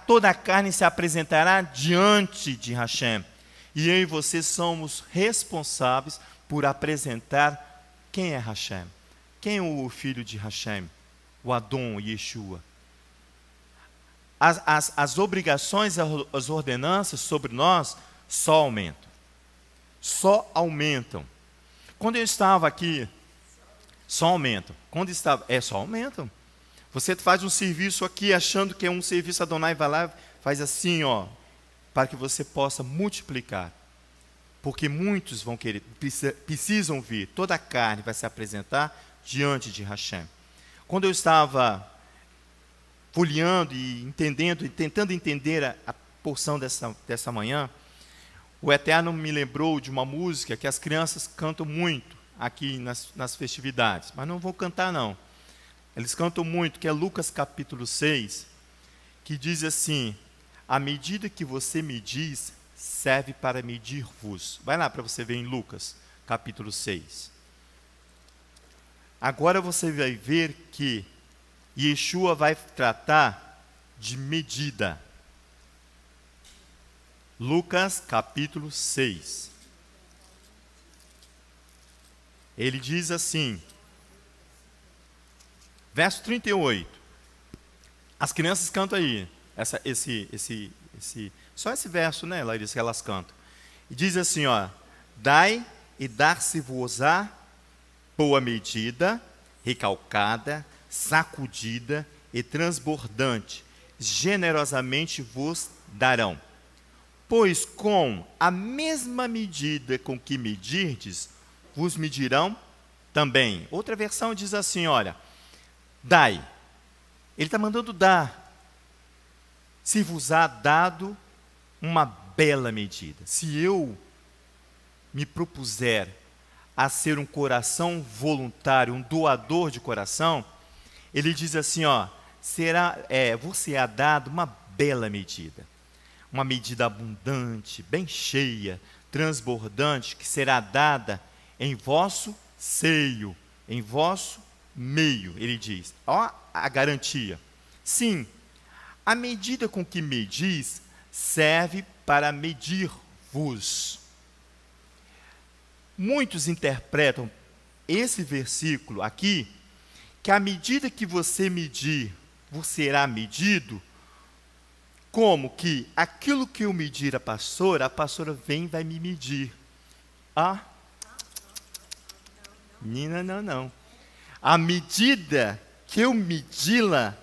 Speaker 1: toda a carne se apresentará diante de Hashem. E eu e você somos responsáveis por apresentar quem é Hashem. Quem é o filho de Hashem? O Adon, Yeshua. As obrigações, as ordenanças sobre nós só aumentam. Só aumentam. Quando eu estava aqui, só aumentam. Só aumentam. Você faz um serviço aqui achando que é um serviço, Adonai vai lá, faz assim, ó, para que você possa multiplicar. Porque muitos vão querer, precisam vir, toda a carne vai se apresentar diante de Hashem. Quando eu estava folheando e entendendo, e tentando entender a porção dessa manhã, o Eterno me lembrou de uma música que as crianças cantam muito aqui nas festividades, mas não vou cantar não. Eles cantam muito, que é Lucas capítulo 6, que diz assim: a medida que você medis, serve para medir-vos. Vai lá para você ver em Lucas capítulo 6. Agora você vai ver que Yeshua vai tratar de medida. Lucas capítulo 6. Ele diz assim, verso 38. As crianças cantam aí, só esse verso, né, Larissa, que elas cantam. E diz assim, ó: dai e dar-se-vos-á boa medida, recalcada, sacudida e transbordante, generosamente vos darão. Pois com a mesma medida com que medirdes, vos medirão também. Outra versão diz assim, olha: dai, Ele está mandando dar. Se vos há dado uma bela medida. Se eu me propuser a ser um coração voluntário, um doador de coração, ele diz assim, ó, você é dado uma bela medida. Uma medida abundante, bem cheia, transbordante, que será dada em vosso seio, em vosso meio, ele diz. Ó a garantia. Sim, a medida com que medis serve para medir-vos. Muitos interpretam esse versículo aqui, que à medida que você medir, você será medido, como que aquilo que eu medir a pastora vem e vai me medir. Ah, menina, não. A medida que eu medi-la,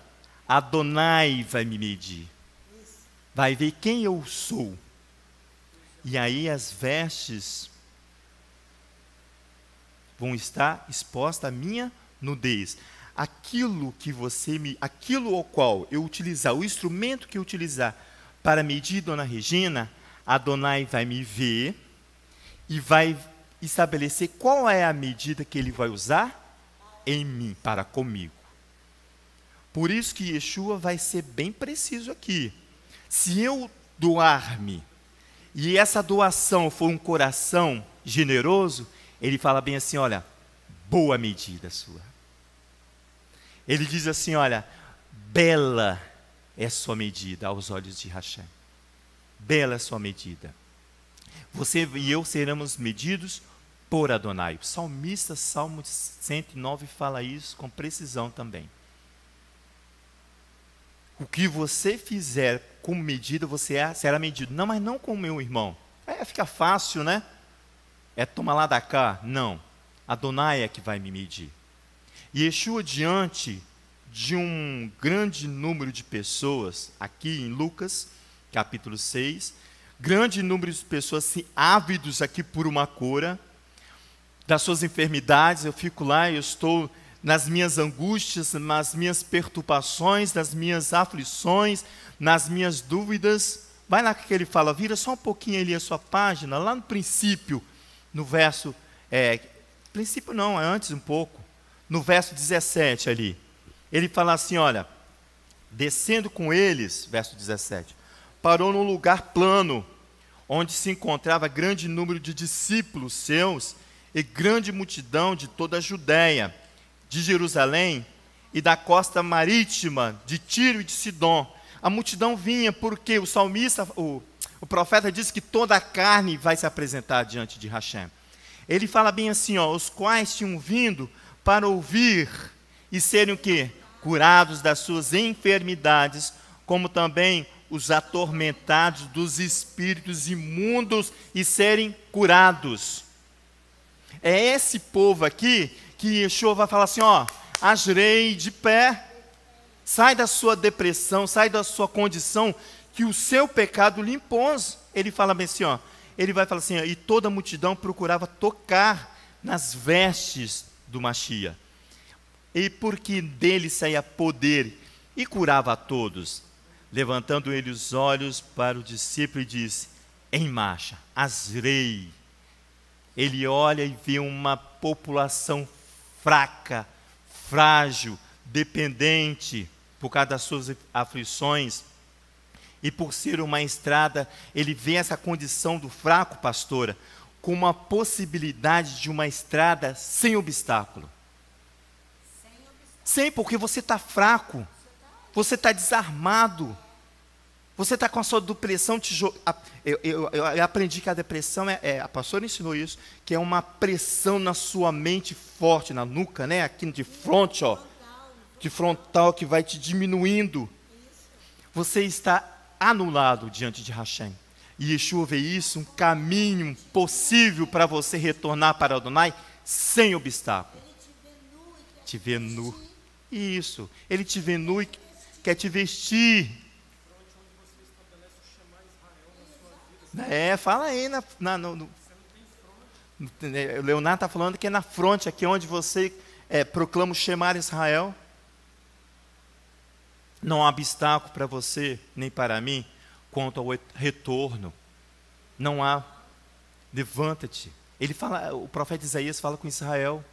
Speaker 1: Adonai vai me medir. Vai ver quem eu sou. E aí as vestes vão estar expostas à minha nudez. Aquilo ao qual eu utilizar, o instrumento que eu utilizar para medir Dona Regina, Adonai vai me ver e vai estabelecer qual é a medida que ele vai usar em mim, para comigo. Por isso que Yeshua vai ser bem preciso aqui. Se eu doar-me, e essa doação for um coração generoso, ele fala bem assim, olha, boa medida sua. Ele diz assim, olha, bela é sua medida aos olhos de Hashem. Bela é sua medida. Você e eu seremos medidos por Adonai. O salmista, Salmo 109, fala isso com precisão também. O que você fizer com medida, você será medido. Não, mas não com o meu irmão. Fica fácil, né? É tomar lá da cá. Não. Adonai é que vai me medir. E Yeshua, diante de um grande número de pessoas, aqui em Lucas, capítulo 6, grande número de pessoas ávidos aqui por uma cura, das suas enfermidades, eu fico lá, eu estou nas minhas angústias, nas minhas perturbações, nas minhas aflições, nas minhas dúvidas. Vai lá que ele fala, vira só um pouquinho ali a sua página, lá no princípio, no verso, princípio não, é antes um pouco, no verso 17 ali, ele fala assim, olha, descendo com eles, verso 17, parou num lugar plano, onde se encontrava grande número de discípulos seus, e grande multidão de toda a Judéia, de Jerusalém e da costa marítima de Tiro e de Sidom. A multidão vinha porque o salmista, o profeta disse que toda a carne vai se apresentar diante de Hashem. Ele fala bem assim, ó, os quais tinham vindo para ouvir e serem o quê? Curados das suas enfermidades, como também os atormentados dos espíritos imundos e serem curados. É esse povo aqui que Yeshua vai falar assim, ó, Ashrei, de pé, sai da sua depressão, sai da sua condição que o seu pecado lhe impôs. Ele fala bem assim, ó, ele vai falar assim, ó, e toda a multidão procurava tocar nas vestes do Mashiach. E porque dele saía poder e curava a todos. Levantando ele os olhos para o discípulo e disse, em marcha, Ashrei. Ele olha e vê uma população fraca, frágil, dependente, por causa das suas aflições. E por ser uma estrada, ele vê essa condição do fraco, pastora, com uma possibilidade de uma estrada sem obstáculo. Sem, porque você está fraco, você está desarmado, você está com a sua depressão. Eu aprendi que a depressão, a pastora ensinou isso, que é uma pressão na sua mente forte, na nuca, né? Aqui de frente, ó, de frontal, que vai te diminuindo. Você está anulado diante de Hashem. E Yeshua vê isso, um caminho possível para você retornar para Adonai sem obstáculo. Te vê nu. Isso. Ele te vê nu e quer te vestir. Fala aí. O Leonardo está falando que é na fronte, aqui onde você proclama o Shema Israel. Não há obstáculo para você, nem para mim, quanto ao retorno. Não há. Levanta-te. Ele fala, o profeta Isaías fala com Israel.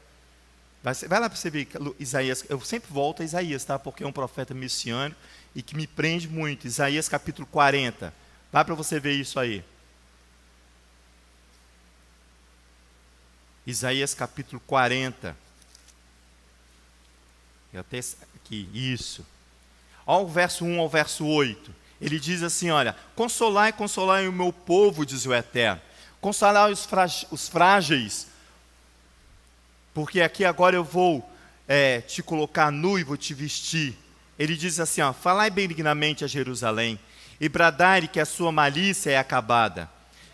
Speaker 1: Vai lá para você ver, Isaías, eu sempre volto a Isaías, tá? Porque é um profeta messiânico e que me prende muito. Isaías capítulo 40. Vai para você ver isso aí. Isaías capítulo 40. Eu até aqui, isso. Olha o verso 1 ao verso 8. Ele diz assim, olha, consolai, consolai o meu povo, diz o Eterno. Consolai os frágeis, porque aqui agora eu vou te colocar nu e vou te vestir. Ele diz assim, ó, falai benignamente a Jerusalém, e bradai que a sua malícia é acabada,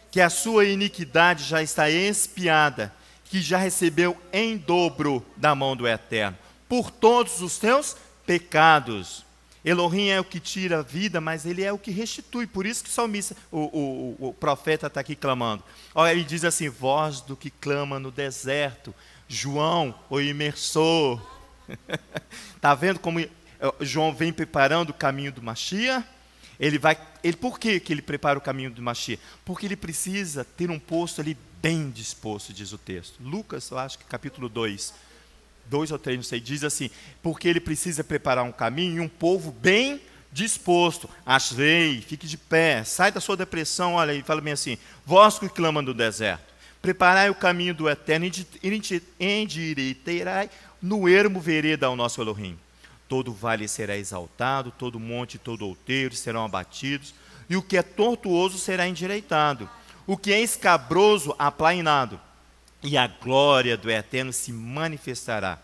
Speaker 1: que a sua iniquidade já está expiada, que já recebeu em dobro da mão do Eterno, por todos os teus pecados. Elohim é o que tira a vida, mas ele é o que restitui. Por isso que o salmista, o profeta está aqui clamando. Olha, ele diz assim, voz do que clama no deserto, João, o imersor. Está vendo como João vem preparando o caminho do Mashiach? Por que ele prepara o caminho do Mashiach? Porque ele precisa ter um posto ali bem disposto, diz o texto. Lucas, eu acho que capítulo 2 ou 3, não sei, diz assim, porque ele precisa preparar um caminho e um povo bem disposto. Ashrei, fique de pé, sai da sua depressão, olha, ele fala bem assim, vós que clamam no deserto, preparai o caminho do Eterno, endireiteirai no ermo vereda ao nosso Elohim. Todo vale será exaltado, todo monte e todo outeiro serão abatidos, e o que é tortuoso será endireitado, o que é escabroso aplainado. E a glória do Eterno se manifestará,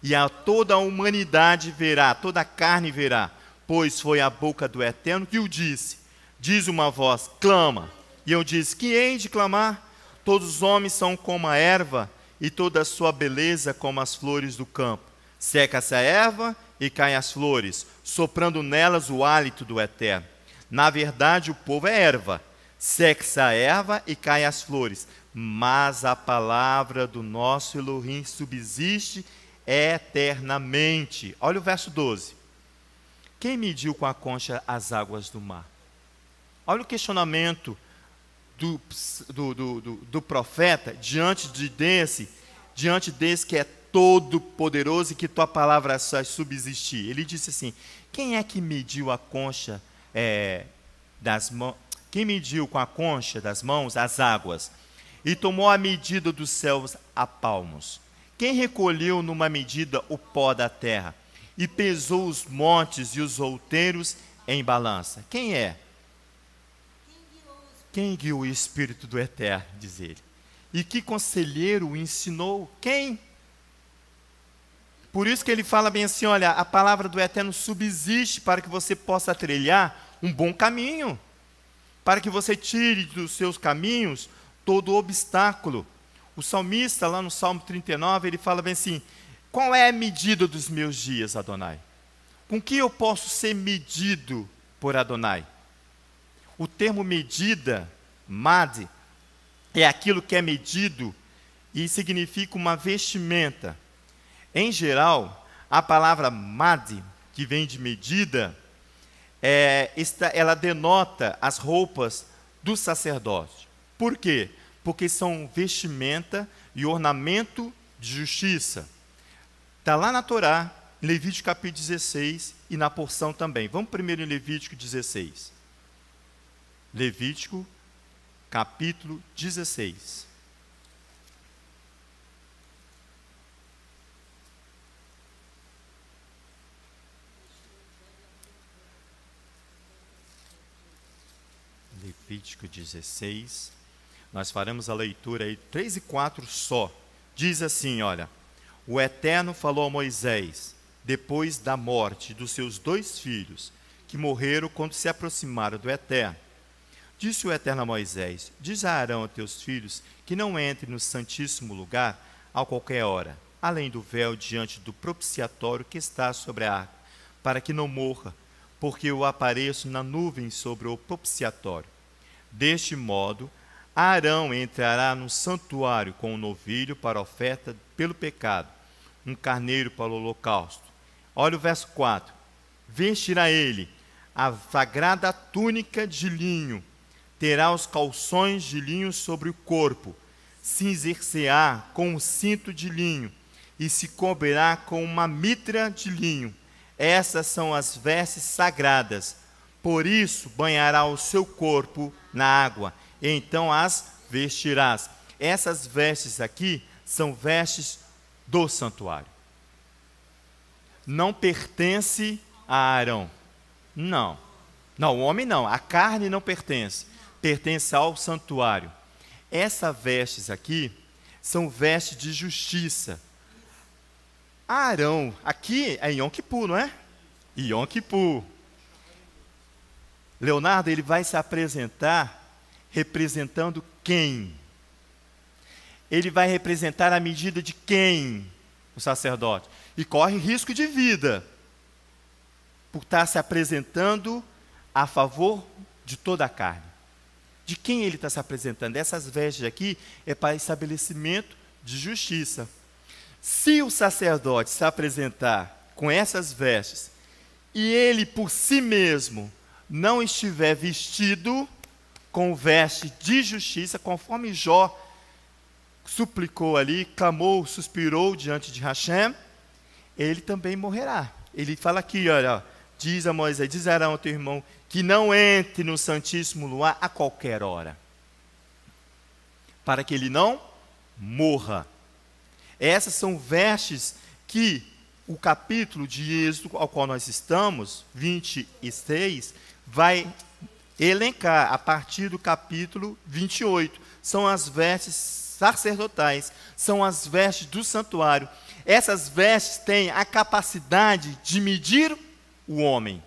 Speaker 1: e a toda a humanidade verá, toda a carne verá, pois foi a boca do Eterno que o disse. Diz uma voz, clama. E eu disse, que hei de clamar? Todos os homens são como a erva, e toda a sua beleza como as flores do campo. Seca-se a erva e caem as flores, soprando nelas o hálito do Eterno. Na verdade, o povo é erva. Seca-se a erva e caem as flores, mas a palavra do nosso Elohim subsiste eternamente. Olha o verso 12. Quem mediu com a concha as águas do mar? Olha o questionamento do profeta diante desse que é todo poderoso e que tua palavra só subsistir. Ele disse assim, quem é que mediu a concha das mãos? Quem mediu com a concha das mãos as águas e tomou a medida dos céus a palmos? Quem recolheu numa medida o pó da terra e pesou os montes e os outeiros em balança? Quem é? Quem guiou o Espírito do Eterno, diz ele. E que conselheiro o ensinou? Quem? Por isso que ele fala bem assim, olha, a palavra do Eterno subsiste para que você possa trilhar um bom caminho, para que você tire dos seus caminhos todo obstáculo. O salmista, lá no Salmo 39, ele fala bem assim, qual é a medida dos meus dias, Adonai? Com que eu posso ser medido por Adonai? O termo medida, mad, é aquilo que é medido e significa uma vestimenta. Em geral, a palavra mad, que vem de medida, ela denota as roupas do sacerdote. Por quê? Porque são vestimenta e ornamento de justiça. Está lá na Torá, em Levítico capítulo 16 e na porção também. Vamos primeiro em Levítico 16. Levítico capítulo 16. Levítico 16, nós faremos a leitura aí 3 e 4 só. Diz assim, olha, o Eterno falou a Moisés, depois da morte dos seus 2 filhos, que morreram quando se aproximaram do Eterno. Disse o Eterno a Moisés, diz a Arão a teus filhos, que não entre no santíssimo lugar a qualquer hora, além do véu diante do propiciatório que está sobre a arca, para que não morra, porque eu apareço na nuvem sobre o propiciatório. Deste modo, Arão entrará no santuário com um novilho para oferta pelo pecado, um carneiro para o holocausto. Olha o verso 4. vestirá ele a sagrada túnica de linho, terá os calções de linho sobre o corpo, cinzir-se-á com um cinto de linho, e se cobrirá com uma mitra de linho. Essas são as vestes sagradas. Por isso banhará o seu corpo na água, e então as vestirás. Essas vestes aqui são vestes do santuário. Não pertence a Arão. Não. Não, o homem não. A carne não pertence. Pertence ao santuário. Essas vestes aqui são vestes de justiça. Arão, aqui é Yom Kippur, não é? Yom Kippur. Leonardo, ele vai se apresentar representando quem? Ele vai representar a medida de quem? O sacerdote. E corre risco de vida, por estar se apresentando a favor de toda a carne. De quem ele está se apresentando? Essas vestes aqui é para estabelecimento de justiça. Se o sacerdote se apresentar com essas vestes, e ele por si mesmo não estiver vestido com veste de justiça, conforme Jó suplicou ali, clamou, suspirou diante de Hashem, ele também morrerá. Ele fala aqui, olha, diz a Moisés, diz a Arão, teu irmão, que não entre no santíssimo lugar a qualquer hora, para que ele não morra. Essas são vestes que o capítulo de Êxodo, ao qual nós estamos, 26, vai elencar a partir do capítulo 28. São as vestes sacerdotais, são as vestes do santuário. Essas vestes têm a capacidade de medir o homem,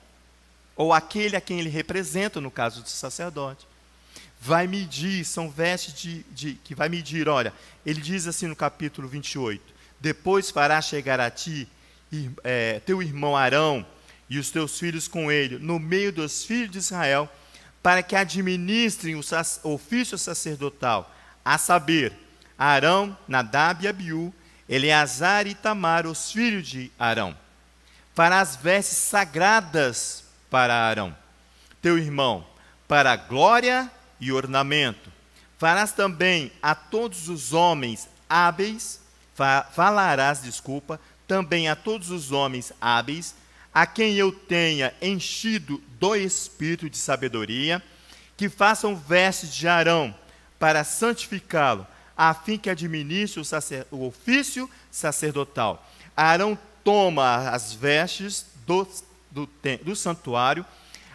Speaker 1: ou aquele a quem ele representa, no caso do sacerdote. Vai medir, são vestes que vai medir, olha, ele diz assim no capítulo 28, depois fará chegar a ti teu irmão Arão e os teus filhos com ele, no meio dos filhos de Israel, para que administrem o ofício sacerdotal, a saber, Arão, Nadab e Abiú, Eleazar e Itamar, os filhos de Arão. Farás vestes sagradas para Arão, teu irmão, para a glória e ornamento. Farás também a todos os homens hábeis, também a todos os homens hábeis, a quem eu tenha enchido do espírito de sabedoria, que façam vestes de Arão, para santificá-lo, a fim que administre o ofício sacerdotal. Arão toma as vestes do santuário,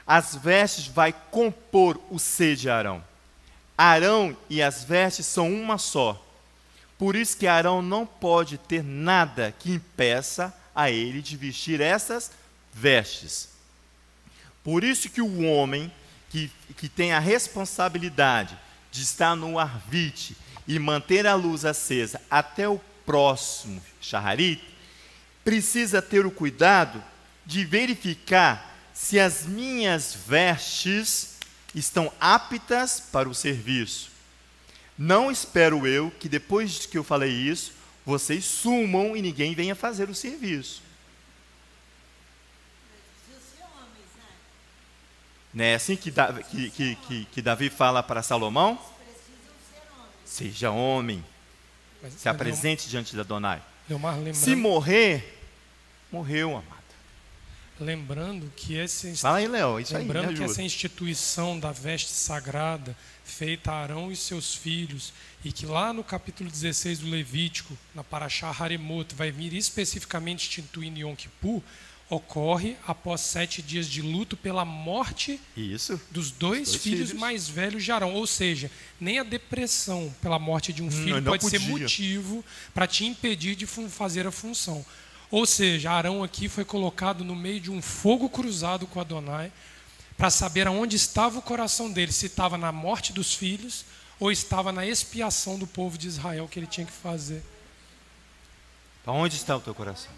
Speaker 1: as vestes vai compor o ser de Arão. Arão e as vestes são uma só. Por isso que Arão não pode ter nada que impeça a ele de vestir essas vestes. Por isso que o homem que tem a responsabilidade de estar no arvite e manter a luz acesa até o próximo shacharit, precisa ter o cuidado de verificar se as minhas vestes estão aptas para o serviço. Não espero eu que depois que eu falei isso, vocês sumam e ninguém venha fazer o serviço. Não é assim que Davi fala para Salomão? Seja homem, se apresente diante de Adonai. Se morrer, morreu, amado.
Speaker 2: Lembrando que
Speaker 1: Fala aí, Léo, isso
Speaker 2: lembrando
Speaker 1: aí,
Speaker 2: que essa instituição da veste sagrada feita a Arão e seus filhos, e que lá no capítulo 16 do Levítico, na Parashá Haremot, vai vir especificamente instituindo Yom Kippur, ocorre após 7 dias de luto pela morte dos dois filhos mais velhos de Arão. Ou seja, nem a depressão pela morte de um filho pode ser motivo para te impedir de fazer a função. Ou seja, Arão aqui foi colocado no meio de um fogo cruzado com Adonai para saber aonde estava o coração dele, se estava na morte dos filhos ou estava na expiação do povo de Israel que ele tinha que fazer.
Speaker 1: Onde está o teu coração?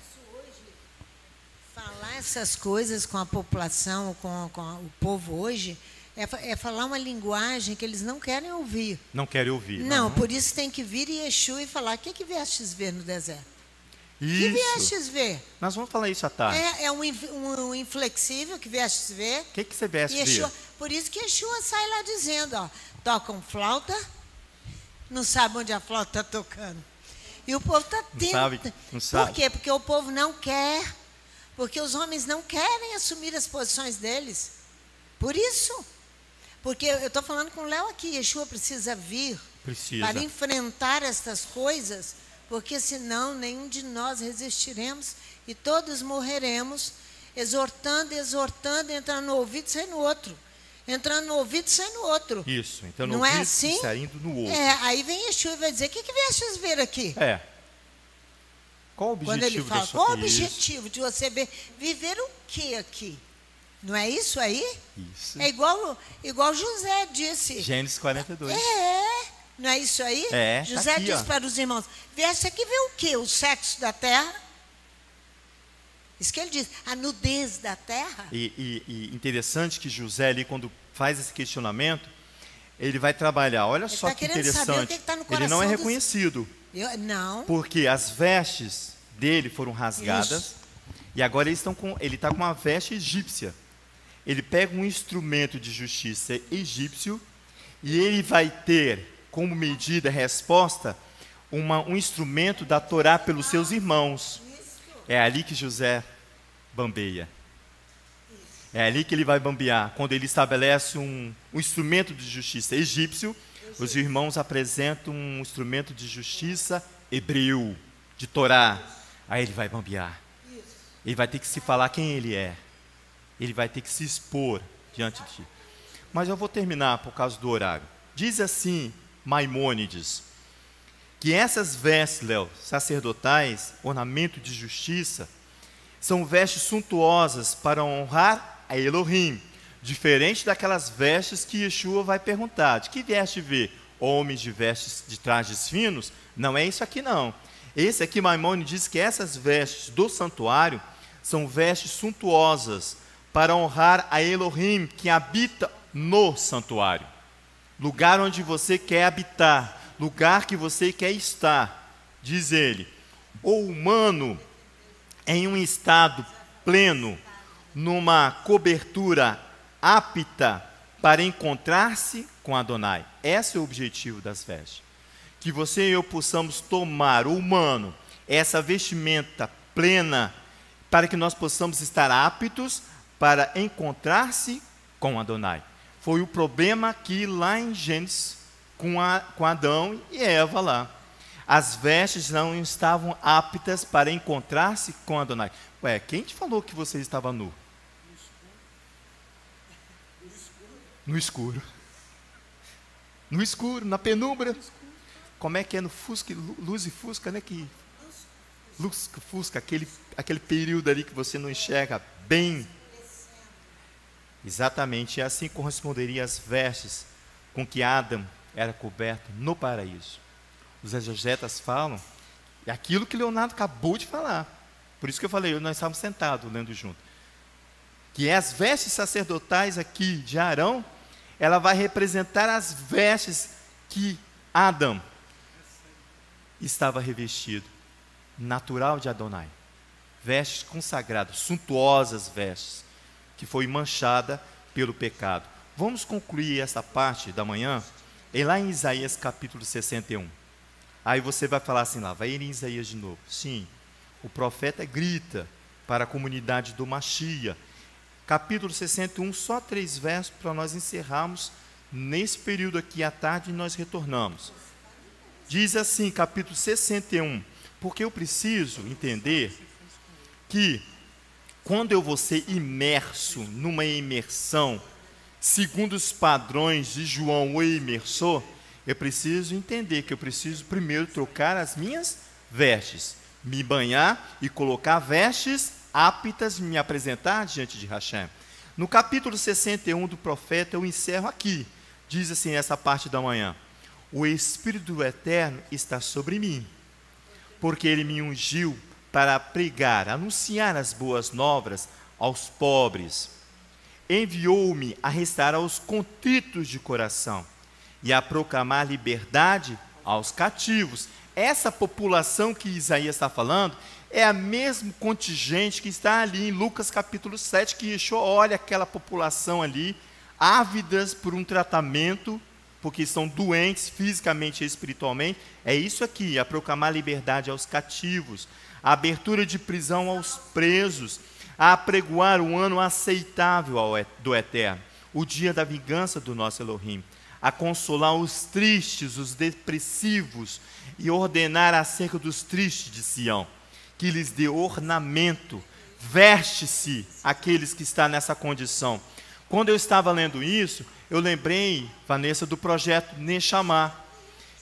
Speaker 3: Falar essas coisas com a população, com o povo hoje, é falar uma linguagem que eles não querem ouvir.
Speaker 1: Não querem ouvir.
Speaker 3: Não, por isso tem que vir Yeshua e falar, o que vestes ver no deserto? Que viestes ver?
Speaker 1: Nós vamos falar isso à tarde.
Speaker 3: É um inflexível que viestes ver.
Speaker 1: O que você veste ver?
Speaker 3: Por isso que Yeshua sai lá dizendo, ó, tocam flauta, não sabe onde a flauta está tocando. E o povo está tentando.
Speaker 1: Não sabe.
Speaker 3: Por quê? Porque o povo não quer. Porque os homens não querem assumir as posições deles. Por isso. Porque eu estou falando com o Léo aqui, Yeshua precisa vir para enfrentar estas coisas, porque senão nenhum de nós resistiremos e todos morreremos, exortando, entrando no ouvido e saindo no outro. Entrando no ouvido e saindo no outro.
Speaker 1: Isso, então no
Speaker 3: não
Speaker 1: ouvido
Speaker 3: é assim?
Speaker 1: E saindo no outro.
Speaker 3: Aí vem Yeshua e vai dizer, o que viestes ver aqui?
Speaker 1: Qual o objetivo?
Speaker 3: Quando ele fala, qual o objetivo de você viver o que aqui? Não é isso aí?
Speaker 1: Isso.
Speaker 3: É igual José disse.
Speaker 1: Gênesis 42.
Speaker 3: Não é isso aí? José
Speaker 1: tá aqui,
Speaker 3: disse para os irmãos, viesse aqui ver o quê? O sexo da terra? Isso que ele diz, a nudez da terra.
Speaker 1: E interessante que José ali, quando faz esse questionamento, ele vai trabalhar. Olha ele só que interessante.
Speaker 3: Tá
Speaker 1: ele não é reconhecido.
Speaker 3: Não.
Speaker 1: Porque as vestes dele foram rasgadas. Isso. E agora ele está com uma veste egípcia. Ele pega um instrumento de justiça egípcio e ele vai ter como medida, resposta, um instrumento da Torá pelos seus irmãos. É ali que José bambeia. É ali que ele vai bambear. Quando ele estabelece um instrumento de justiça egípcio, os irmãos apresentam um instrumento de justiça hebreu, de Torá. Aí ele vai bambear. Ele vai ter que se falar quem ele é. Ele vai ter que se expor diante de ti. Mas eu vou terminar por causa do horário. Diz assim Maimônides, que essas vestes, Léo, sacerdotais, ornamento de justiça, são vestes suntuosas para honrar a Elohim, diferente daquelas vestes que Yeshua vai perguntar. De que veste vê? Homens de vestes de trajes finos? Não é isso aqui não. Esse aqui, Maimônides, diz que essas vestes do santuário são vestes suntuosas para honrar a Elohim, que habita no santuário. Lugar onde você quer habitar, lugar que você quer estar, diz ele. O humano, em um estado pleno, numa cobertura apta para encontrar-se com Adonai. Esse é o objetivo das vestes. Que você e eu possamos tomar, o humano, essa vestimenta plena, para que nós possamos estar aptos para encontrar-se com Adonai. Foi o problema aqui lá em Gênesis, com Adão e Eva lá. As vestes não estavam aptas para encontrar-se com Adonai. Ué, quem te falou que você estava nu? No escuro. No escuro, na penumbra. Como é que é no Fusca, luz e Fusca, né? Luz e Fusca, aquele período ali que você não enxerga bem. Exatamente, e assim corresponderia as vestes com que Adão era coberto no paraíso. Os exegetas falam, é aquilo que Leonardo acabou de falar. Por isso que eu falei, nós estávamos sentados lendo junto. Que as vestes sacerdotais aqui de Arão, ela vai representar as vestes que Adão estava revestido, natural de Adonai. Vestes consagradas, suntuosas vestes, que foi manchada pelo pecado. Vamos concluir essa parte da manhã, lá em Isaías capítulo 61. Aí você vai falar assim lá, vai ir em Isaías de novo. Sim, o profeta grita para a comunidade do Machia. Capítulo 61, só 3 versos para nós encerrarmos nesse período aqui à tarde e nós retornamos. Diz assim, capítulo 61, porque eu preciso entender que quando eu vou ser imerso numa imersão, segundo os padrões de João o imersor, eu preciso entender que eu preciso primeiro trocar as minhas vestes, me banhar e colocar vestes aptas de me apresentar diante de Hashem. No capítulo 61 do profeta, eu encerro aqui, diz assim essa parte da manhã: o Espírito do Eterno está sobre mim, porque Ele me ungiu para pregar, anunciar as boas novas aos pobres. Enviou-me a restaurar os contritos de coração e a proclamar liberdade aos cativos. Essa população que Isaías está falando é a mesmo contingente que está ali em Lucas capítulo 7, que Yeshua olha aquela população ali, ávidas por um tratamento, porque estão doentes fisicamente e espiritualmente. É isso aqui, a proclamar liberdade aos cativos, a abertura de prisão aos presos, a apregoar um ano aceitável do Eterno, o dia da vingança do nosso Elohim, a consolar os tristes, os depressivos, e ordenar acerca dos tristes de Sião, que lhes dê ornamento, veste-se aqueles que estão nessa condição. Quando eu estava lendo isso, eu lembrei, Vanessa, do projeto Neshama,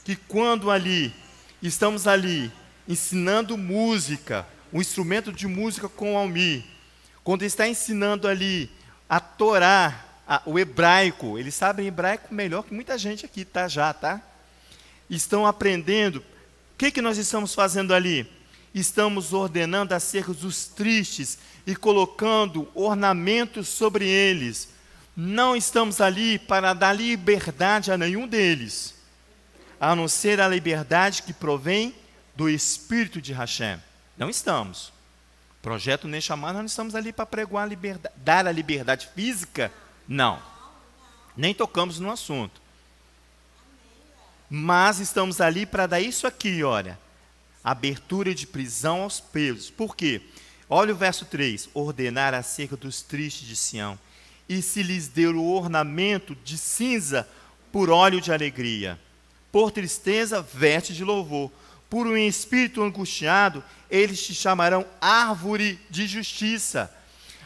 Speaker 1: que quando estamos ali, ensinando música, um instrumento de música com o Almir, quando está ensinando ali a Torá, o hebraico, eles sabem hebraico melhor que muita gente aqui, tá? Estão aprendendo. O que nós estamos fazendo ali? Estamos ordenando acerca dos tristes e colocando ornamentos sobre eles. Não estamos ali para dar liberdade a nenhum deles, a não ser a liberdade que provém do Espírito de Hashem. Não estamos. Projeto Neshama, nós não estamos ali para pregoar a liberdade, dar a liberdade física. Não. Nem tocamos no assunto. Mas estamos ali para dar isso aqui, olha. Abertura de prisão aos presos. Por quê? Olha o verso 3. Ordenar acerca dos tristes de Sião, e se lhes deu o ornamento de cinza por óleo de alegria. Por tristeza, veste de louvor. Por um espírito angustiado, eles te chamarão árvore de justiça.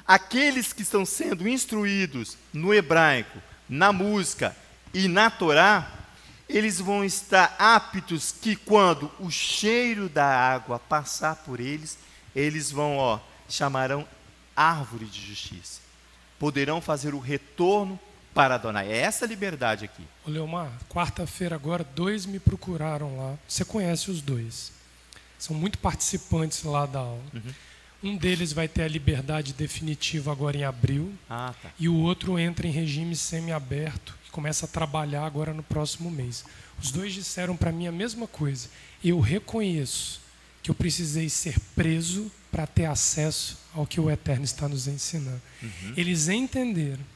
Speaker 1: Aqueles que estão sendo instruídos no hebraico, na música e na Torá, eles vão estar aptos que quando o cheiro da água passar por eles, eles vão, chamarão árvore de justiça. Poderão fazer o retorno para Adonai. É essa liberdade aqui.
Speaker 2: Ô Leomar, quarta-feira agora, 2 me procuraram lá. Você conhece os 2. São muito participantes lá da aula. Uhum. Um deles vai ter a liberdade definitiva agora em abril. Tá. E o outro entra em regime semiaberto e começa a trabalhar agora no próximo mês. Os 2 disseram para mim a mesma coisa. Eu reconheço que eu precisei ser preso para ter acesso ao que o Eterno está nos ensinando. Uhum. Eles entenderam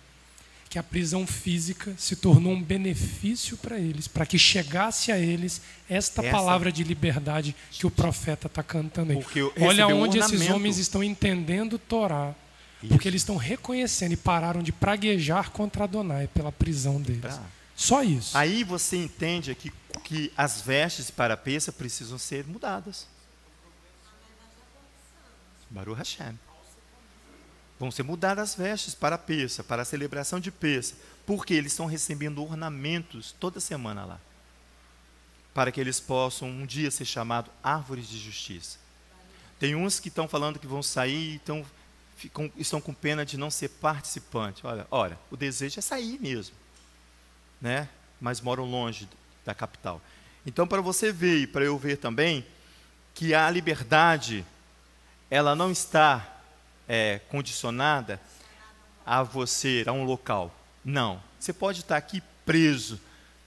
Speaker 2: que a prisão física se tornou um benefício para eles, para que chegasse a eles essa palavra de liberdade que o profeta está cantando aí. Olha onde esses homens estão entendendo Torá, porque eles estão reconhecendo e pararam de praguejar contra Adonai pela prisão deles. Só isso.
Speaker 1: Aí você entende aqui que as vestes para a peça precisam ser mudadas. Baruch Hashem. Vão ser mudadas as vestes para a peça, para a celebração de peça, porque eles estão recebendo ornamentos toda semana lá, para que eles possam um dia ser chamados árvores de justiça. Tem uns que estão falando que vão sair e estão com pena de não ser participante. Olha, o desejo é sair mesmo, né? Mas moram longe da capital. Então, para você ver e para eu ver também, que a liberdade, ela não está condicionada a você, a um local. Não. Você pode estar aqui preso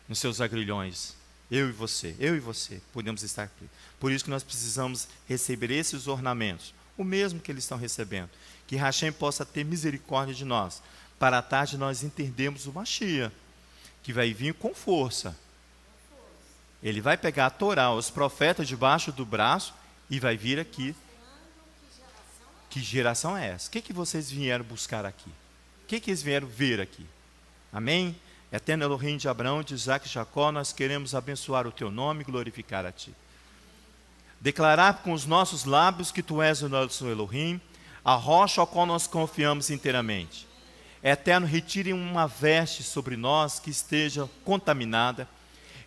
Speaker 1: nos seus agrilhões. Eu e você podemos estar aqui. Por isso que nós precisamos receber esses ornamentos, o mesmo que eles estão recebendo. Que Hashem possa ter misericórdia de nós, para a tarde nós entendermos o Mashiach, que vai vir com força. Ele vai pegar a Torá, os profetas debaixo do braço e vai vir aqui. Que geração é essa? O que vocês vieram buscar aqui? O que eles vieram ver aqui? Amém? Eterno Elohim de Abraão, de Isaac e Jacó, nós queremos abençoar o teu nome e glorificar a ti. Declarar com os nossos lábios que tu és o nosso Elohim, a rocha ao qual nós confiamos inteiramente. Eterno, retire uma veste sobre nós que esteja contaminada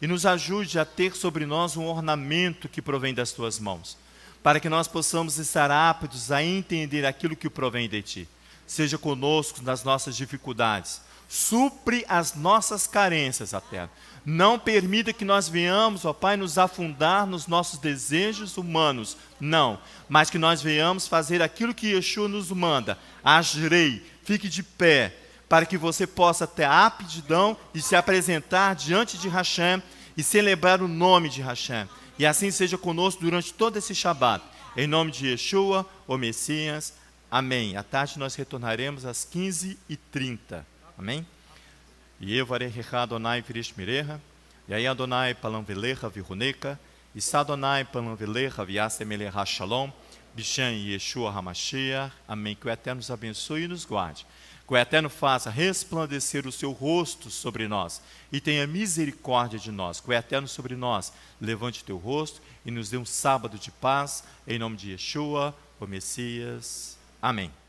Speaker 1: e nos ajude a ter sobre nós um ornamento que provém das tuas mãos, para que nós possamos estar aptos a entender aquilo que provém de ti. Seja conosco nas nossas dificuldades. Supre as nossas carências, Eterno. Não permita que nós venhamos, ó Pai, nos afundar nos nossos desejos humanos. Não, mas que nós venhamos fazer aquilo que Yeshua nos manda. Agirei, fique de pé, para que você possa ter a aptidão de se apresentar diante de Hashem e celebrar o nome de Hashem. E assim seja conosco durante todo esse Shabat. Em nome de Yeshua, o Messias. Amém. À tarde nós retornaremos às 15h30. Amém? E eu varei Adonai virishmireha, e aí Adonai palanveleha viruneka, e Sadonai palanveleha viasemeleha shalom, Bishan Yeshua Hamashiach. Amém. Que o Eterno nos abençoe e nos guarde. Que o Eterno faça resplandecer o seu rosto sobre nós e tenha misericórdia de nós. Que o Eterno sobre nós levante o teu rosto e nos dê um sábado de paz, em nome de Yeshua, o Messias. Amém.